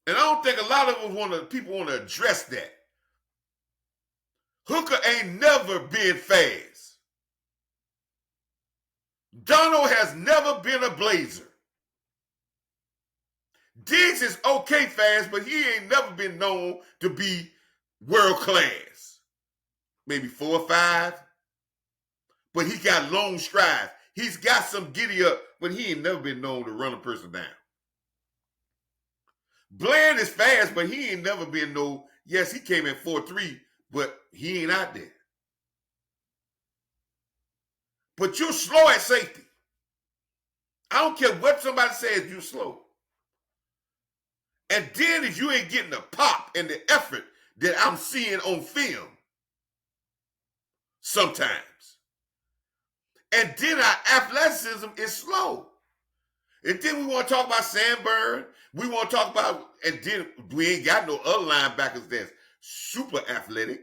And I don't think a lot of people want to address that. Hooker ain't never been fast. Donald has never been a blazer. Diggs is okay fast, but he ain't never been known to be world class. Maybe 4 or 5. But he got long strides. He's got some giddy up, but he ain't never been known to run a person down. Bland is fast, but he ain't never been yes, he came in 4.3, but he ain't out there. But you're slow at safety. I don't care what somebody says, you're slow. And then if you ain't getting the pop and the effort that I'm seeing on film sometimes. And then our athleticism is slow. And then we want to talk about Sandberg. We want to talk about, and then we ain't got no other linebackers that's super athletic.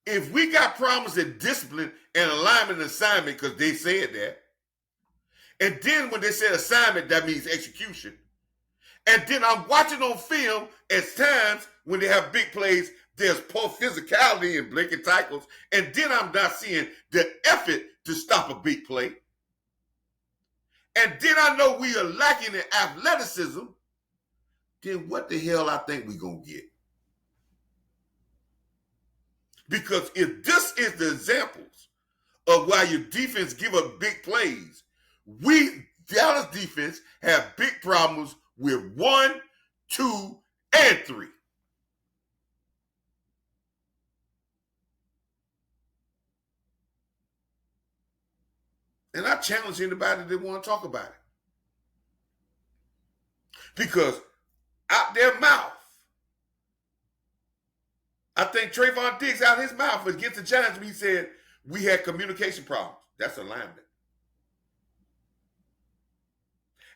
If we got problems in discipline and alignment and assignment, because they said that, and then when they said assignment, that means execution. And then I'm watching on film at times when they have big plays, there's poor physicality and blinking tackles. And then I'm not seeing the effort to stop a big play. And then I know we are lacking in athleticism. Then what the hell I think we're going to get? Because if this is the examples of why your defense give up big plays, Dallas defense have big problems with 1, 2, and 3. And I challenge anybody that want to talk about it. Because out their mouth, I think Trayvon Diggs out his mouth against the Giants when he said we had communication problems. That's alignment.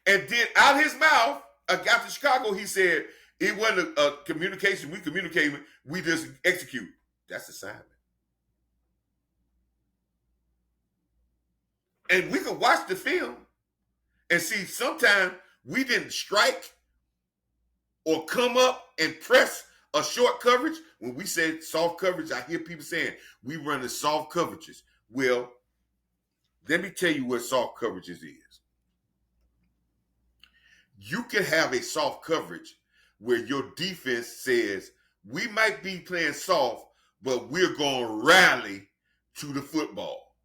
And then out his mouth, after Chicago, he said it wasn't a communication. We communicated. We just execute. That's assignment. And we could watch the film and see sometimes we didn't strike or come up and press a short coverage. When we said soft coverage, I hear people saying we run the soft coverages. Well, let me tell you what soft coverages is. You can have a soft coverage where your defense says, we might be playing soft, but we're going to rally to the football.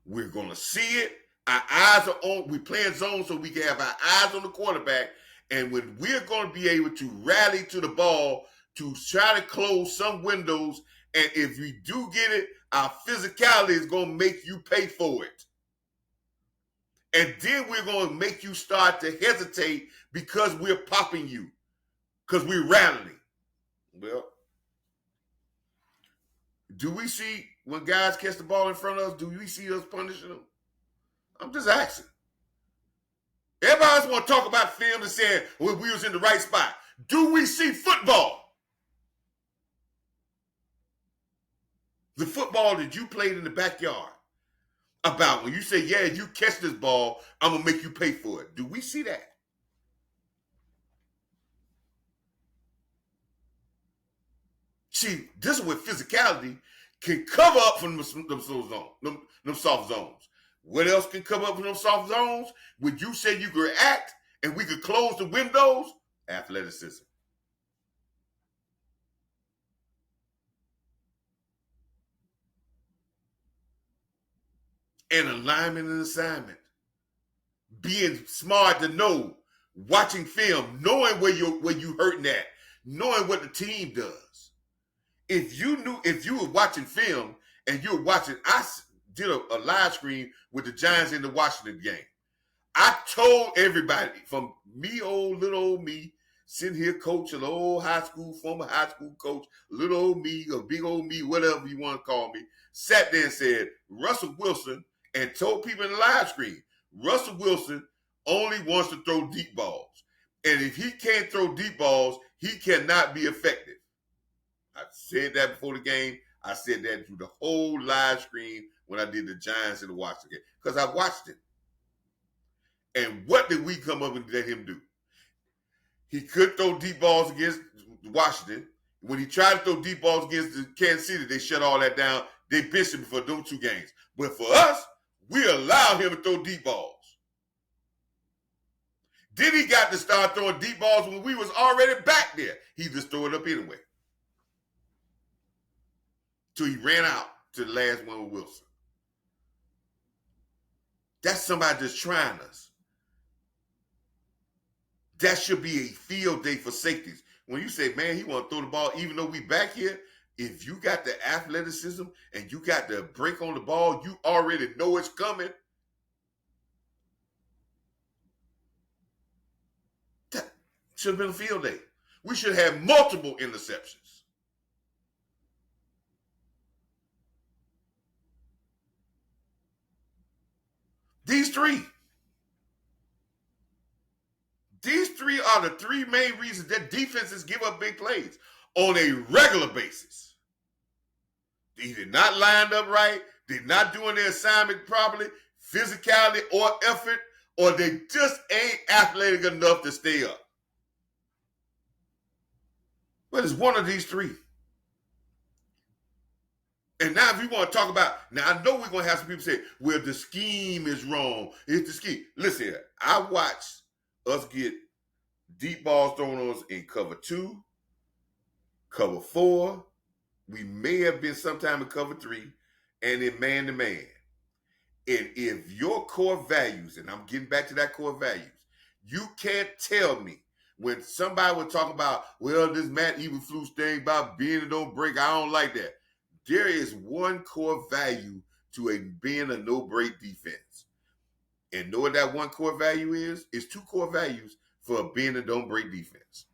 We're going to see it. Our eyes are on. We're playing zone so we can have our eyes on the quarterback. And when we're going to be able to rally to the ball to try to close some windows, and if we do get it, our physicality is going to make you pay for it. And then we're going to make you start to hesitate because we're popping you, because we're rallying. Well, do we see when guys catch the ball in front of us, do we see us punishing them? I'm just asking. Everybody else want to talk about film and saying, well, we was in the right spot. Do we see football? The football that you played in the backyard. About when you say, yeah, you catch this ball, I'm going to make you pay for it. Do we see that? See, this is where physicality can cover up from them soft zones. What else can cover up from them soft zones? When you say you could act and we could close the windows, athleticism. And alignment and assignment. Being smart to know, watching film, knowing where you hurting at, knowing what the team does. If you were watching film and you were watching, I did a live stream with the Giants in the Washington game. I told everybody, from me, little old me, sitting here coaching, former high school coach, little old me, or big old me, whatever you want to call me, sat there and said, Russell Wilson, and told people in the live stream, Russell Wilson only wants to throw deep balls. And if he can't throw deep balls, he cannot be effective. I said that before the game. I said that through the whole live stream when I did the Giants in the Washington game. Because I watched it. And what did we come up and let him do? He could throw deep balls against Washington. When he tried to throw deep balls against the Kansas City, they shut all that down. They benched him for those 2 games. But for us, we allowed him to throw deep balls. Then he got to start throwing deep balls when we was already back there. He just threw it up anyway. Till he ran out to the last one with Wilson. That's somebody that's trying us. That should be a field day for safeties. When you say, man, he want to throw the ball, even though we back here, if you got the athleticism and you got the break on the ball, you already know it's coming. That should have been a field day. We should have multiple interceptions. These three are the 3 main reasons that defenses give up big plays on a regular basis. They did not line up right, they're not doing their assignment properly, physicality or effort, or they just ain't athletic enough to stay up. But it's one of these 3. And now if we want to talk about, now I know we're going to have some people say, well, the scheme is wrong. It's the scheme. Listen here, I watched us get deep balls thrown on us in cover 2, cover 4. We may have been sometime in cover 3, and in man-to-man. And if your core values, and I'm getting back to that core values, you can't tell me when somebody would talk about, well, this Matt Eberflus thing about being a don't break, I don't like that. There is one core value to being a no-break defense. And know what that one core value is? It's 2 core values for being a don't break defense.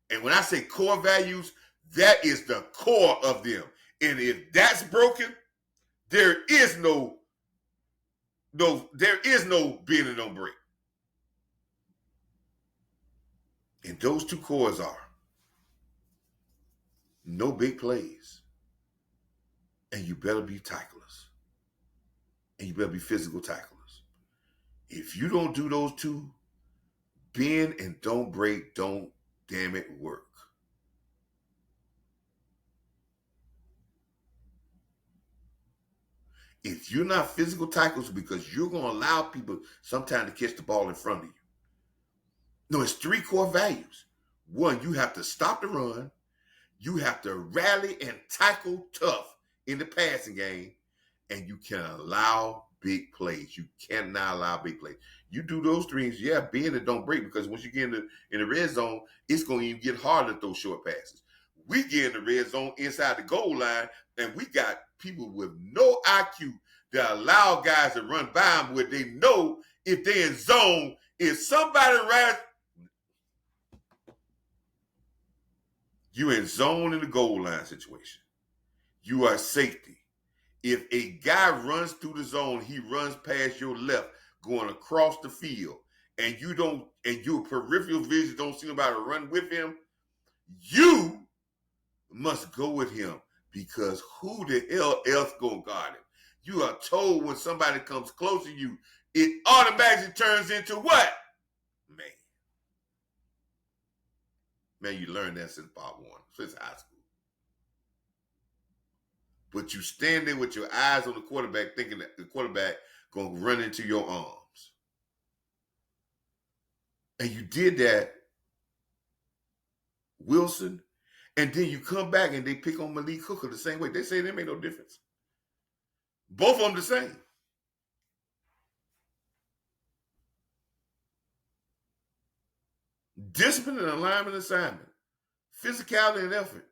And when I say core values, that is the core of them. And if that's broken, there is no bend and no break. And those two cores are no big plays, and you better be tacklers, and you better be physical tacklers. If you don't do those two, bend and don't break, don't damn it work. If you're not physical tackles, because you're going to allow people sometimes to catch the ball in front of you. No, it's three core values. One, you have to stop the run. You have to rally and tackle tough in the passing game, and you can allow big plays. You cannot allow big plays. You do those things, yeah, bend and don't break, because once you get in the red zone, it's going to even get harder to throw short passes. We get in the red zone inside the goal line, and we got people with no IQ that allow guys to run by them where they know if they're in zone, if somebody rides, you in zone in the goal line situation. You are safety. If a guy runs through the zone, he runs past your left, going across the field, and you don't, and your peripheral vision don't see nobody to run with him, you must go with him, because who the hell else gonna guard him? You are told when somebody comes close to you, it automatically turns into what? Man, you learned that since Part 1, since high school. But you stand there with your eyes on the quarterback, thinking that the quarterback gonna run into your arms. And you did that, Wilson, and then you come back and they pick on Malik Hooker the same way. They say there ain't no difference. Both of them the same. Discipline and alignment assignment, physicality and effort,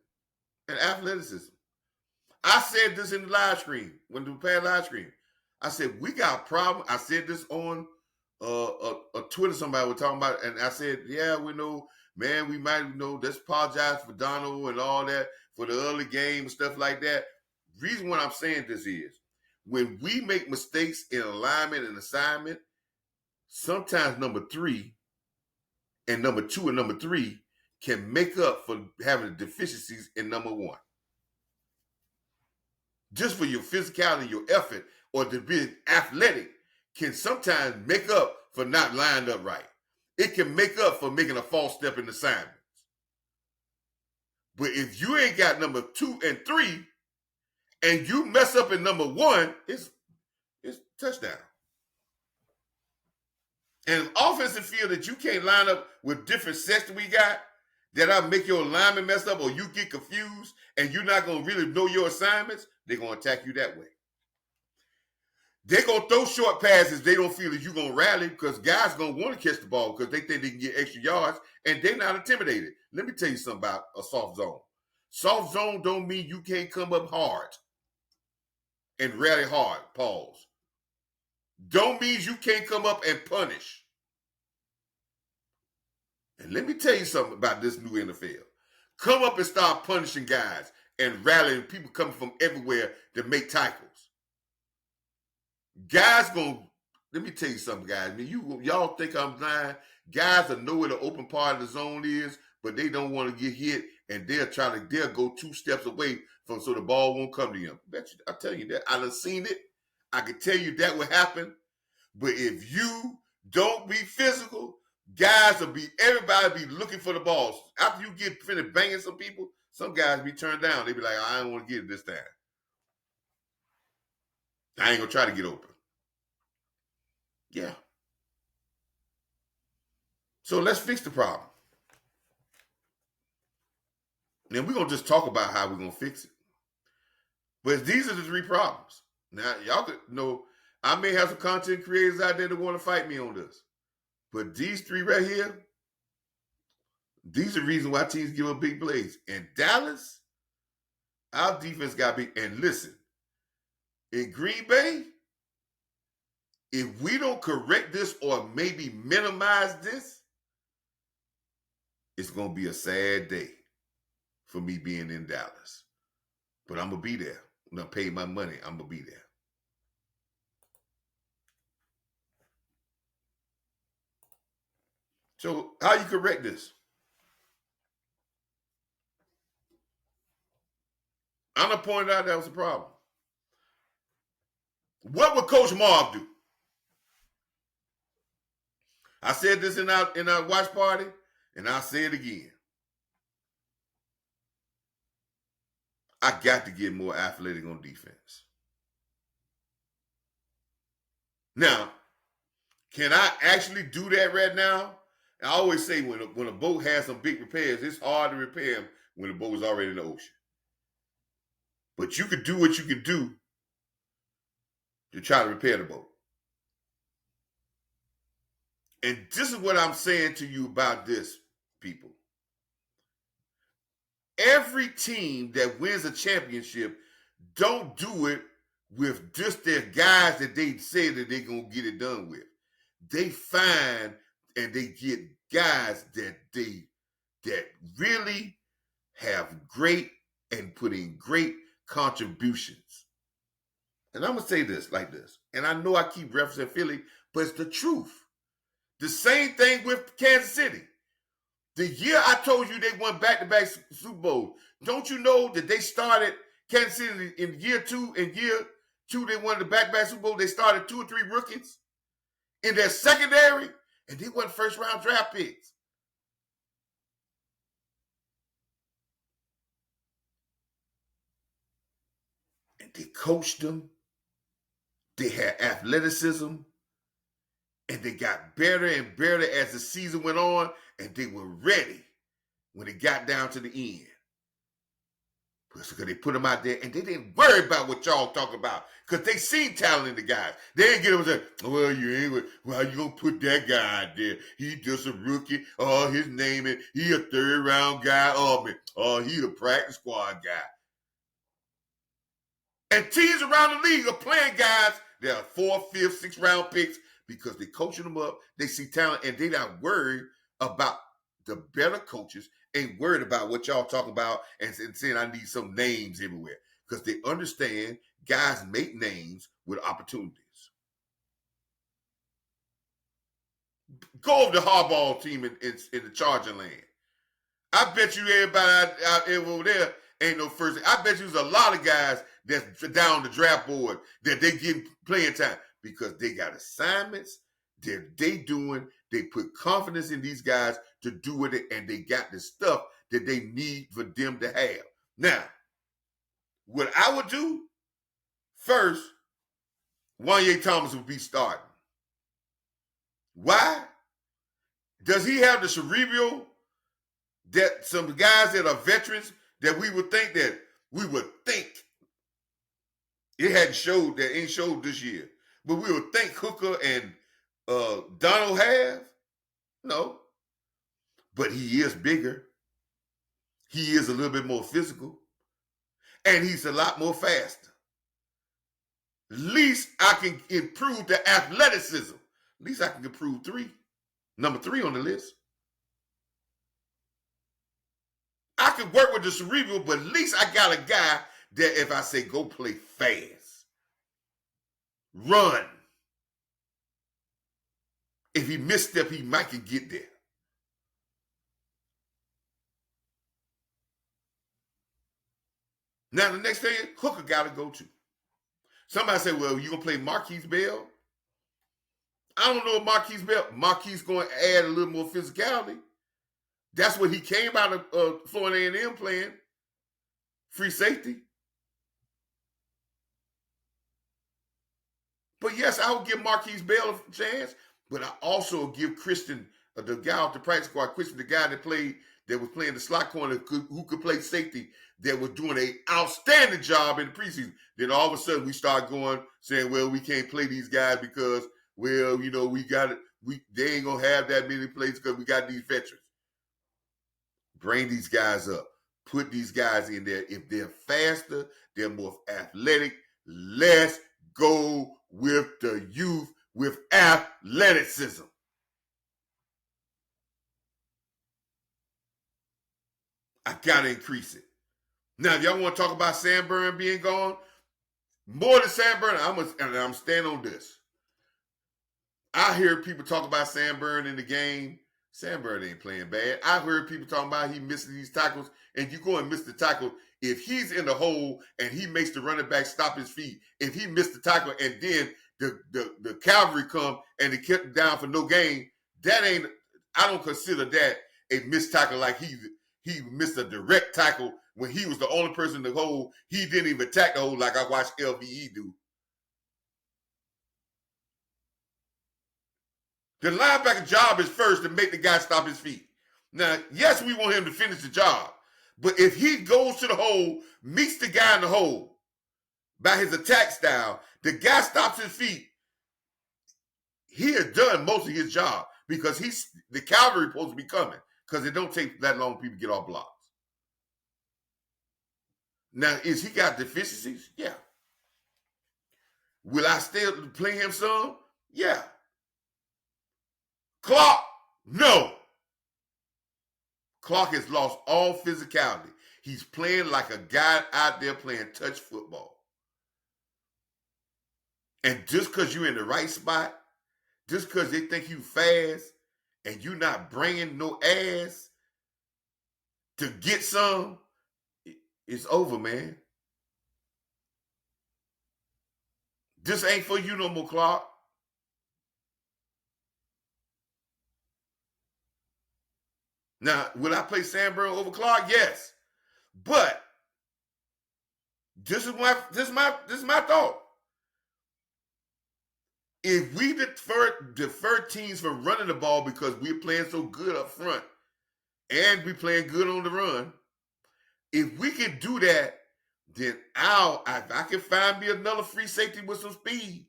and athleticism. I said this in the live stream, when we played live stream. I said, we got a problem. I said this on a Twitter, somebody was talking about it, and I said, yeah, we know, man, we might know, let's apologize for Donald and all that, for the early game and stuff like that. Reason why I'm saying this is, when we make mistakes in alignment and assignment, sometimes number 2 and number 3 can make up for having deficiencies in number 1. Just for your physicality, your effort, or to be athletic can sometimes make up for not lined up right. It can make up for making a false step in assignments. But if you ain't got number 2 and 3 and you mess up in number 1, it's touchdown. And an offensive field that you can't line up with different sets that we got, that'll make your alignment messed up, or you get confused and you're not going to really know your assignments, they're going to attack you that way. They're going to throw short passes. They don't feel that you're going to rally, because guys going to want to catch the ball because they think they can get extra yards, and they're not intimidated. Let me tell you something about a soft zone. Soft zone don't mean you can't come up hard and rally hard, pause. Don't mean you can't come up and punish. And let me tell you something about this new NFL. Come up and start punishing guys and rallying people coming from everywhere to make tackles. Guys let me tell you something, guys. I mean, y'all think I'm lying. Guys will know where the open part of the zone is, but they don't want to get hit, and they'll go 2 steps away from, so the ball won't come to them. I tell you that. I done seen it. I can tell you that will happen. But if you don't be physical, everybody be looking for the balls. After you get finished banging some people, some guys be turned down. They be like, I don't want to get it this time. I ain't going to try to get open. Yeah. So let's fix the problem. Then we're going to just talk about how we're going to fix it. But these are the 3 problems. Now, y'all could know, I may have some content creators out there that want to fight me on this. But these 3 right here, these are the reasons why teams give up big plays. In Dallas, our defense got big. And listen, in Green Bay, if we don't correct this or maybe minimize this, it's going to be a sad day for me being in Dallas. But I'm going to be there. When I pay my money, I'm going to be there. So how you correct this? I'm going to point out that was a problem. What would Coach Marv do? I said this in our watch party, and I'll say it again. I got to get more athletic on defense. Now, can I actually do that right now? I always say when a boat has some big repairs, it's hard to repair them when the boat is already in the ocean. But you could do what you can do to try to repair the boat. And this is what I'm saying to you about this, people. Every team that wins a championship don't do it with just their guys that they say that they're going to get it done with. They find and they get guys that really have great and put in great contributions. And I'm going to say this like this. And I know I keep referencing Philly, but it's the truth. The same thing with Kansas City. The year I told you they won back-to-back Super Bowls, don't you know that they started Kansas City in year two? In year two, they won the back-to-back Super Bowl. They started 2 or 3 rookies in their secondary, and they weren't first-round draft picks. And they coached them. They had athleticism. And they got better and better as the season went on, and they were ready when it got down to the end. Because they put them out there, and they didn't worry about what y'all talk about, because they seen talent in the guys. They didn't get them and say, well, you going to put that guy out there? He just a rookie. Oh, his name is, he a third-round guy. Oh, he a practice squad guy. And teams around the league are playing guys that are 4th, 5th, 6th-round picks, because they're coaching them up, they see talent, and they're not worried about the better coaches, ain't worried about what y'all talking about and saying I need some names everywhere. Because they understand guys make names with opportunities. Go over the Harbaugh team in the Charger land. I bet you everybody out over there ain't no first. I bet you there's a lot of guys that's down the draft board that they get playing time, because they got assignments that they doing. They put confidence in these guys to do it, and they got the stuff that they need for them to have. Now, what I would do first, Wanye Thomas would be starting. Why? Does he have the cerebral that some guys that are veterans that we would think it hadn't showed, that ain't showed this year, but we would think Hooker and Donald have? No. But he is bigger. He is a little bit more physical. And he's a lot more faster. At least I can improve the athleticism. At least I can improve 3. Number 3 on the list. I can work with the cerebral, but at least I got a guy that if I say go play fast, run, if he misstep, he might can get there. Now, the next thing, Hooker got to go to. Somebody said, well, you going to play Marquise Bell? I don't know if Marquise Bell. Marquise going to add a little more physicality. That's what he came out of Florida A&M playing. Free safety. But yes, I would give Marquise Bell a chance, but I also give Christian, the guy off the practice squad, Christian, the guy that was playing the slot corner, who could play safety, that was doing an outstanding job in the preseason. Then all of a sudden we start saying, well, we can't play these guys because, well, we got it. They ain't gonna have that many plays because we got these veterans. Bring these guys up. Put these guys in there. If they're faster, they're more athletic. Let's go with the youth with athleticism. I gotta increase it. Now, if y'all want to talk about Sanborn being gone, more than Sanborn, I'm standing on this. I hear people talk about Sanborn in the game. Sanborn ain't playing bad. I heard people talking about he missing these tackles, and you go and miss the tackle. If he's in the hole and he makes the running back stop his feet, if he missed the tackle and then the cavalry come and they kept him down for no gain, that ain't. I don't consider that a missed tackle like he missed a direct tackle when he was the only person in the hole. He didn't even attack the hole like I watched LVE do. The linebacker job is first to make the guy stop his feet. Now, yes, we want him to finish the job, but if he goes to the hole, meets the guy in the hole by his attack style, the guy stops his feet, he has done most of his job because the cavalry supposed to be coming because it don't take that long for people to get off blocks. Now, is he got deficiencies? Yeah. Will I still play him some? Yeah. Clark, no. Clark has lost all physicality. He's playing like a guy out there playing touch football. And just because you're in the right spot, just because they think you fast and you not bringing no ass to get some, it's over, man. This ain't for you no more, Clark. Now, will I play Sanborn over Clark? Yes. But this is my thought. If we defer teams from running the ball because we're playing so good up front and we're playing good on the run, if we can do that, then if I can find me another free safety with some speed,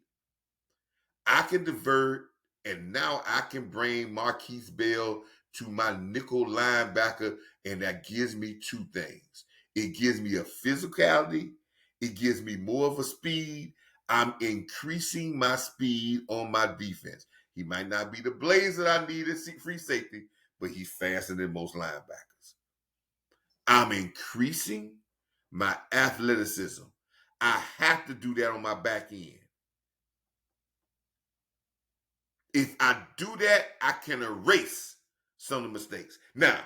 I can divert, and now I can bring Marquise Bell to my nickel linebacker, and that gives me two things. It gives me a physicality. It gives me more of a speed. I'm increasing my speed on my defense. He might not be the blaze that I need at free safety, but he's faster than most linebackers. I'm increasing my athleticism. I have to do that on my back end. If I do that, I can erase some of the mistakes. Now,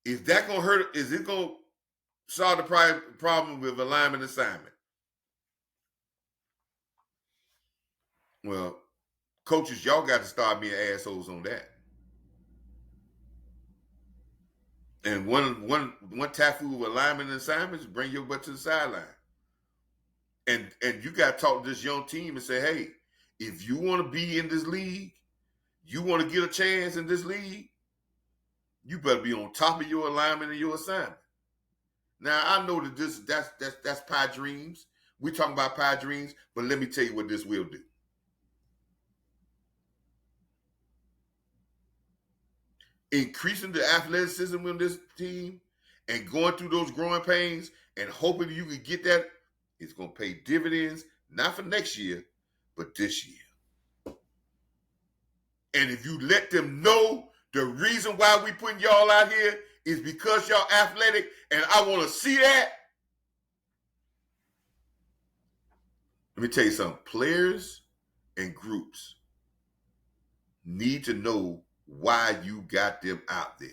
is that going to hurt? Is it going to solve the problem with alignment assignment? Well, coaches, y'all got to start being assholes on that. And one tafu of alignment and assignments, bring your butt to the sideline. And you got to talk to this young team and say, hey, if you want to be in this league, you want to get a chance in this league, you better be on top of your alignment and your assignment. Now, I know that that's pie dreams. We're talking about pie dreams, but let me tell you what this will do. Increasing the athleticism in this team and going through those growing pains and hoping you can get that, it's going to pay dividends, not for next year, but this year. And if you let them know the reason why we putting y'all out here is because y'all athletic and I want to see that, let me tell you something. Players and groups need to know why you got them out there.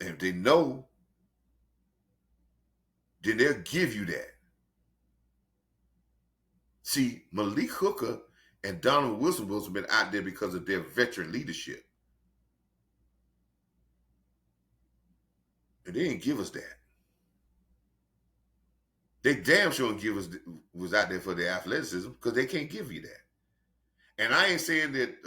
And if they know, then they'll give you that. See, Malik Hooker and Donald Wilson have been out there because of their veteran leadership. And they didn't give us that. They damn sure was out there for their athleticism because they can't give you that. And I ain't saying that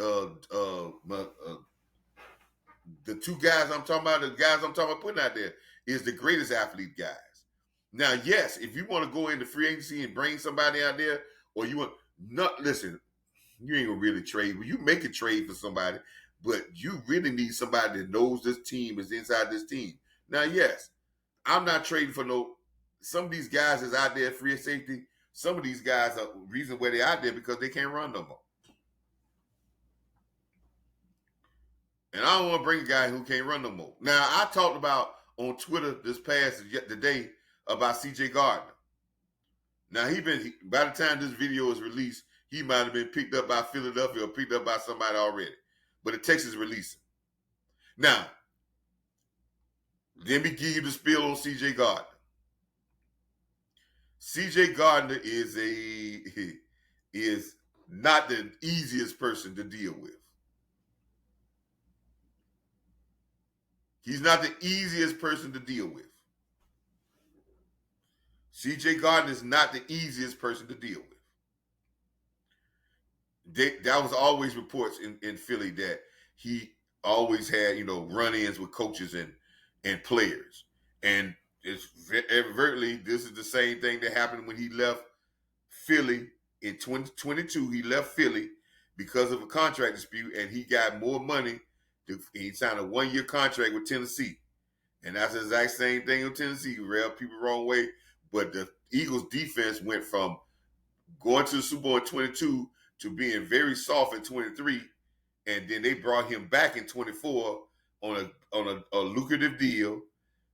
the two guys I'm talking about, the guys I'm talking about putting out there, is the greatest athlete guys. Now, yes, if you want to go into free agency and bring somebody out there, or you want listen, you ain't gonna really trade. You make a trade for somebody, but you really need somebody that knows this team, is inside this team. Now, yes, I'm not trading for some of these guys is out there free safety. Some of these guys are reason why they're out there because they can't run no more. And I don't want to bring a guy who can't run no more. Now, I talked about on Twitter this past today about C.J. Gardner. Now, by the time this video is released, he might have been picked up by Philadelphia or picked up by somebody already. But the Texans released him. Now, let me give you the spiel on C.J. Gardner. C.J. Gardner is not the easiest person to deal with. He's not the easiest person to deal with. C.J. Gardner is not the easiest person to deal with. That was always reports in Philly that he always had, run-ins with coaches and players. And it's overtly, this is the same thing that happened when he left Philly in 2022. He left Philly because of a contract dispute, and he got more money. He signed a 1-year contract with Tennessee. And that's the exact same thing with Tennessee. Rub people the wrong way. But the Eagles defense went from going to the Super Bowl in 22 to being very soft in 23. And then they brought him back in 24 on a lucrative deal.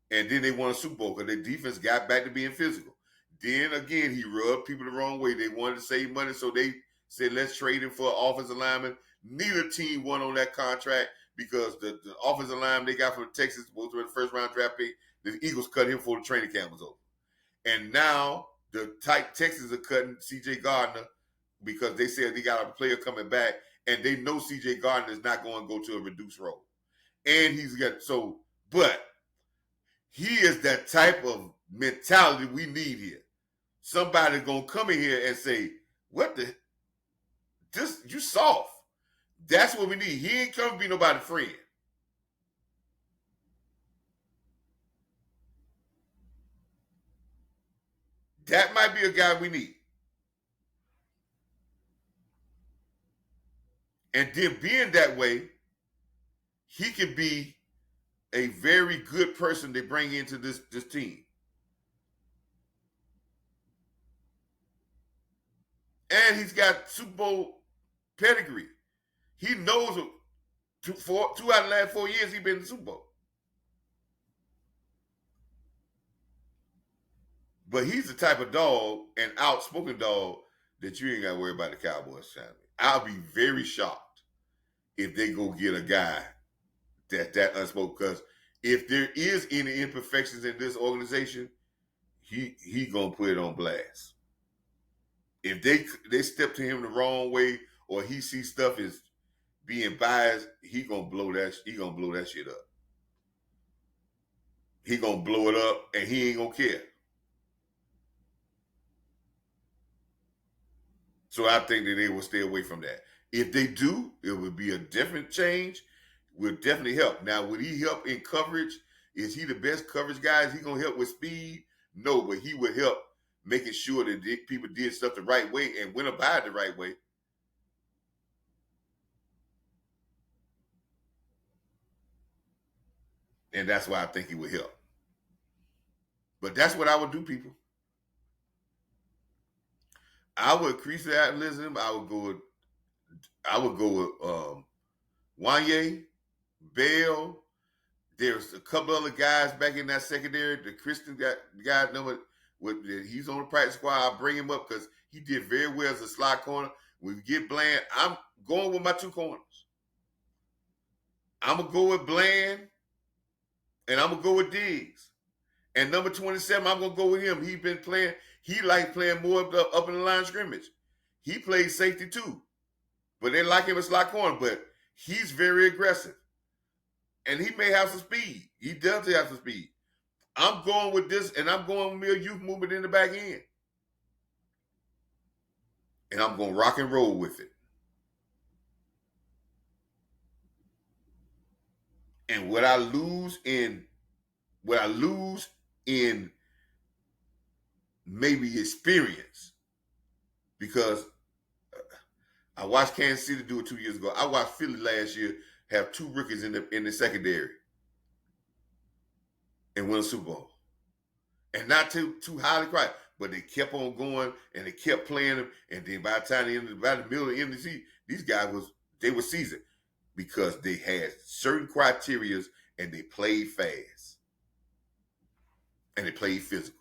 And then they won a Super Bowl because their defense got back to being physical. Then again, he rubbed people the wrong way. They wanted to save money, so they said, let's trade him for an offensive lineman. Neither team won on that contract because the offensive lineman they got from Texas, both were the first-round draft pick, the Eagles cut him before the training camp was over. And now the Texans are cutting C.J. Gardner because they said they got a player coming back, and they know C.J. Gardner is not going to go to a reduced role. And but he is that type of mentality we need here. Somebody's going to come in here and say, you soft. That's what we need. He ain't come to be nobody's friend. That might be a guy we need. And then being that way, he can be a very good person to bring into this team. And he's got Super Bowl pedigree. He knows 2 out of the last 4 years he's been in the Super Bowl. But he's the type of dog, an outspoken dog, that you ain't got to worry about the Cowboys signing. I'll be very shocked if they go get a guy that unspoken. Because if there is any imperfections in this organization, he gonna put it on blast. If they step to him the wrong way, or he sees stuff as being biased, he gonna blow that shit up. He gonna blow it up, and he ain't gonna care. So I think that they will stay away from that. If they do, it would be a different change. Will definitely help. Now, would he help in coverage? Is he the best coverage guy? Is he gonna help with speed? No, but he would help making sure that people did stuff the right way and went about it the right way. And that's why I think he would help. But that's what I would do, people. I would increase the athleticism. I would go with Wanye, Bell. There's a couple other guys back in that secondary. The Christian guy he's on the practice squad. I'll bring him up because he did very well as a slot corner. When we get Bland, I'm going with my 2 corners. I'm going to go with Bland, and I'm going to go with Diggs. And number 27, I'm going to go with him. He likes playing more up in the line of scrimmage. He plays safety too. But they like him as slot corner, but he's very aggressive. And he may have some speed. He does have some speed. I'm going with this, and I'm going with a youth movement in the back end. And I'm going to rock and roll with it. And what I lose in maybe experience, because I watched Kansas City do it 2 years ago. I watched Philly last year have 2 rookies in the secondary and win a Super Bowl. And not too highly priced, but they kept on going and they kept playing them. And then by the time by the middle of the end of the season, these guys were seasoned. because they had certain criteria and they played fast and they played physical.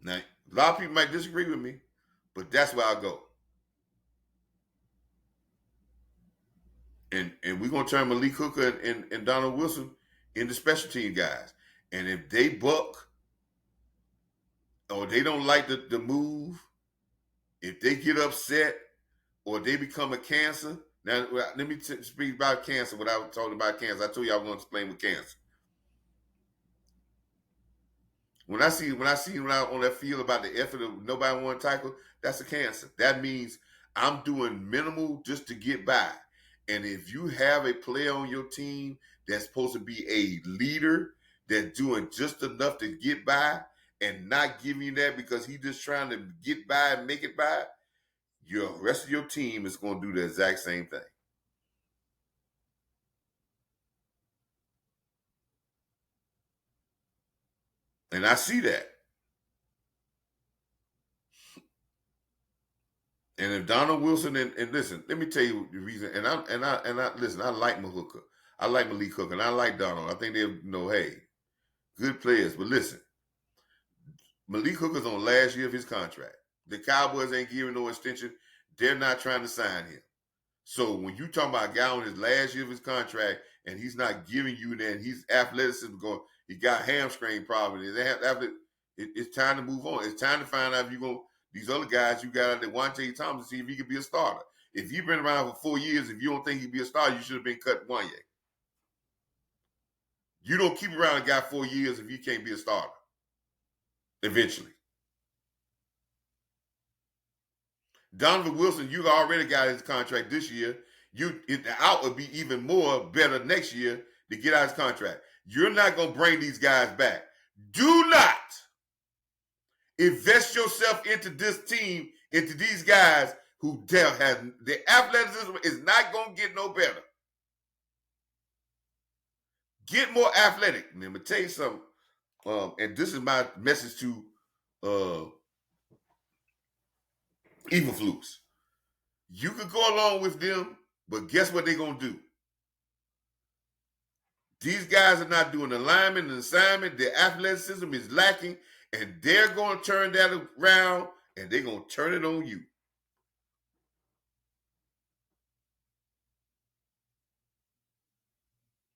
Now, a lot of people might disagree with me, but that's where I go. And we're gonna turn Malik Hooker and Donald Wilson into special team guys. And if they buck or they don't like the move, if they get upset or they become a cancer. Now, let me speak about cancer. What I was talking about cancer, I told you I was going to explain with cancer. When I on that field about the effort of nobody want to tackle, that's a cancer. That means I'm doing minimal just to get by. And if you have a player on your team that's supposed to be a leader, that's doing just enough to get by and not giving you that because he's just trying to get by and make it by, your rest of your team is going to do the exact same thing. And I see that. And if Donald Wilson and listen, let me tell you the reason. And I listen. I like Mahooker. I like Malik Hooker, and I like Donald. I think they're hey, good players. But listen, Malik Hooker's on last year of his contract. The Cowboys ain't giving no extension. They're not trying to sign him. So when you talk about a guy on his last year of his contract and he's not giving you that, and he's athleticism going, he got hamstring problems. It's time to move on. It's time to find out if you're going to, these other guys you got out there, Wante Thomas, see if he could be a starter. If you've been around for 4 years, if you don't think he'd be a starter, you should have been cut 1 year. You don't keep around a guy 4 years if you can't be a starter eventually. Donovan Wilson, you already got his contract this year. The out would be even more better next year to get out his contract. You're not going to bring these guys back. Do not invest yourself into this team, into these guys who have the athleticism is not going to get no better. Get more athletic. And I'm going to tell you something, and this is my message to Eberflus. You could go along with them, but guess what they're going to do? These guys are not doing alignment and assignment. Their athleticism is lacking, and they're going to turn that around, and they're going to turn it on you.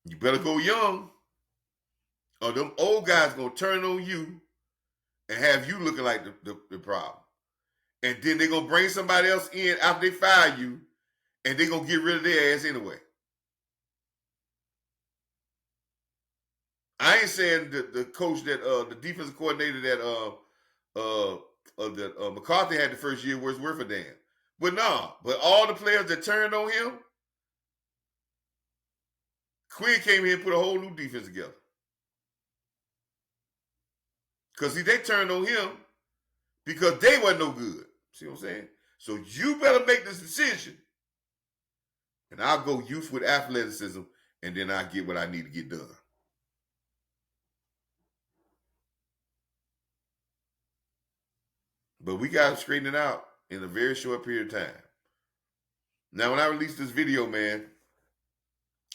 You better go young, or them old guys going to turn on you and have you looking like the problem. And then they're going to bring somebody else in after they fire you, and they're going to get rid of their ass anyway. I ain't saying the coach that the defensive coordinator that McCarthy had the first year was worth a damn. But no, but all the players that turned on him, Quinn came here and put a whole new defense together. Because they turned on him because they wasn't no good. See what I'm saying? So you better make this decision. And I'll go youth with athleticism, and then I'll get what I need to get done. But we got to straighten it out in a very short period of time. Now, when I release this video, man,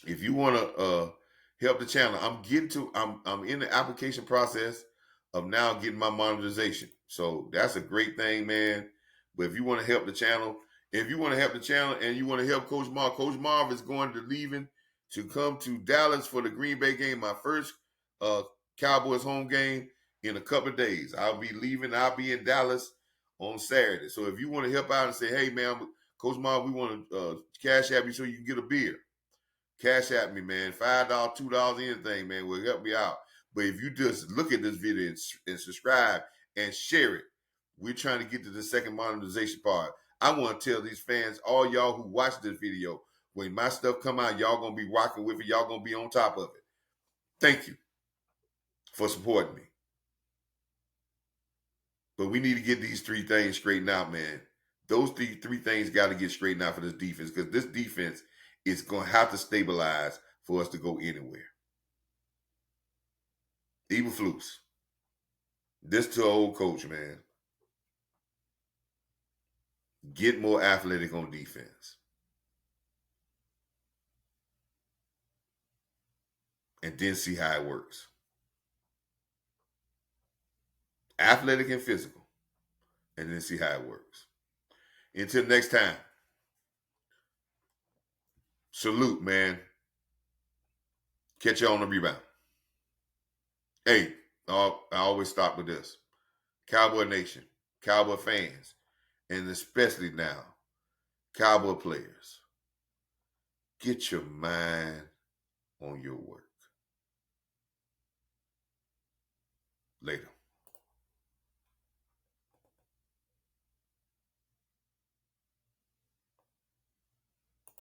if you want to help the channel, I'm in the application process of now getting my monetization. So that's a great thing, man. But if you want to help the channel, and you want to help Coach Marv is going to leaving to come to Dallas for the Green Bay game, my first Cowboys home game in a couple of days. I'll be leaving. I'll be in Dallas on Saturday. So if you want to help out and say, hey, man, Coach Marv, we want to cash app you so you can get a beer. Cash app me, man. $5, $2, anything, man, will help me out. But if you just look at this video and subscribe and share it, we're trying to get to the second monetization part. I want to tell these fans, all y'all who watch this video, when my stuff come out, y'all going to be rocking with it. Y'all going to be on top of it. Thank you for supporting me. But we need to get these 3 things straightened out, man. Those three things got to get straightened out for this defense, because this defense is going to have to stabilize for us to go anywhere. Eberflus. This to an old coach, man. Get more athletic on defense. And then see how it works. Athletic and physical. And then see how it works. Until next time, salute, man. Catch you on the rebound. Hey, I always start with this. Cowboy Nation, Cowboy fans, and especially now, Cowboy players. Get your mind on your work. Later.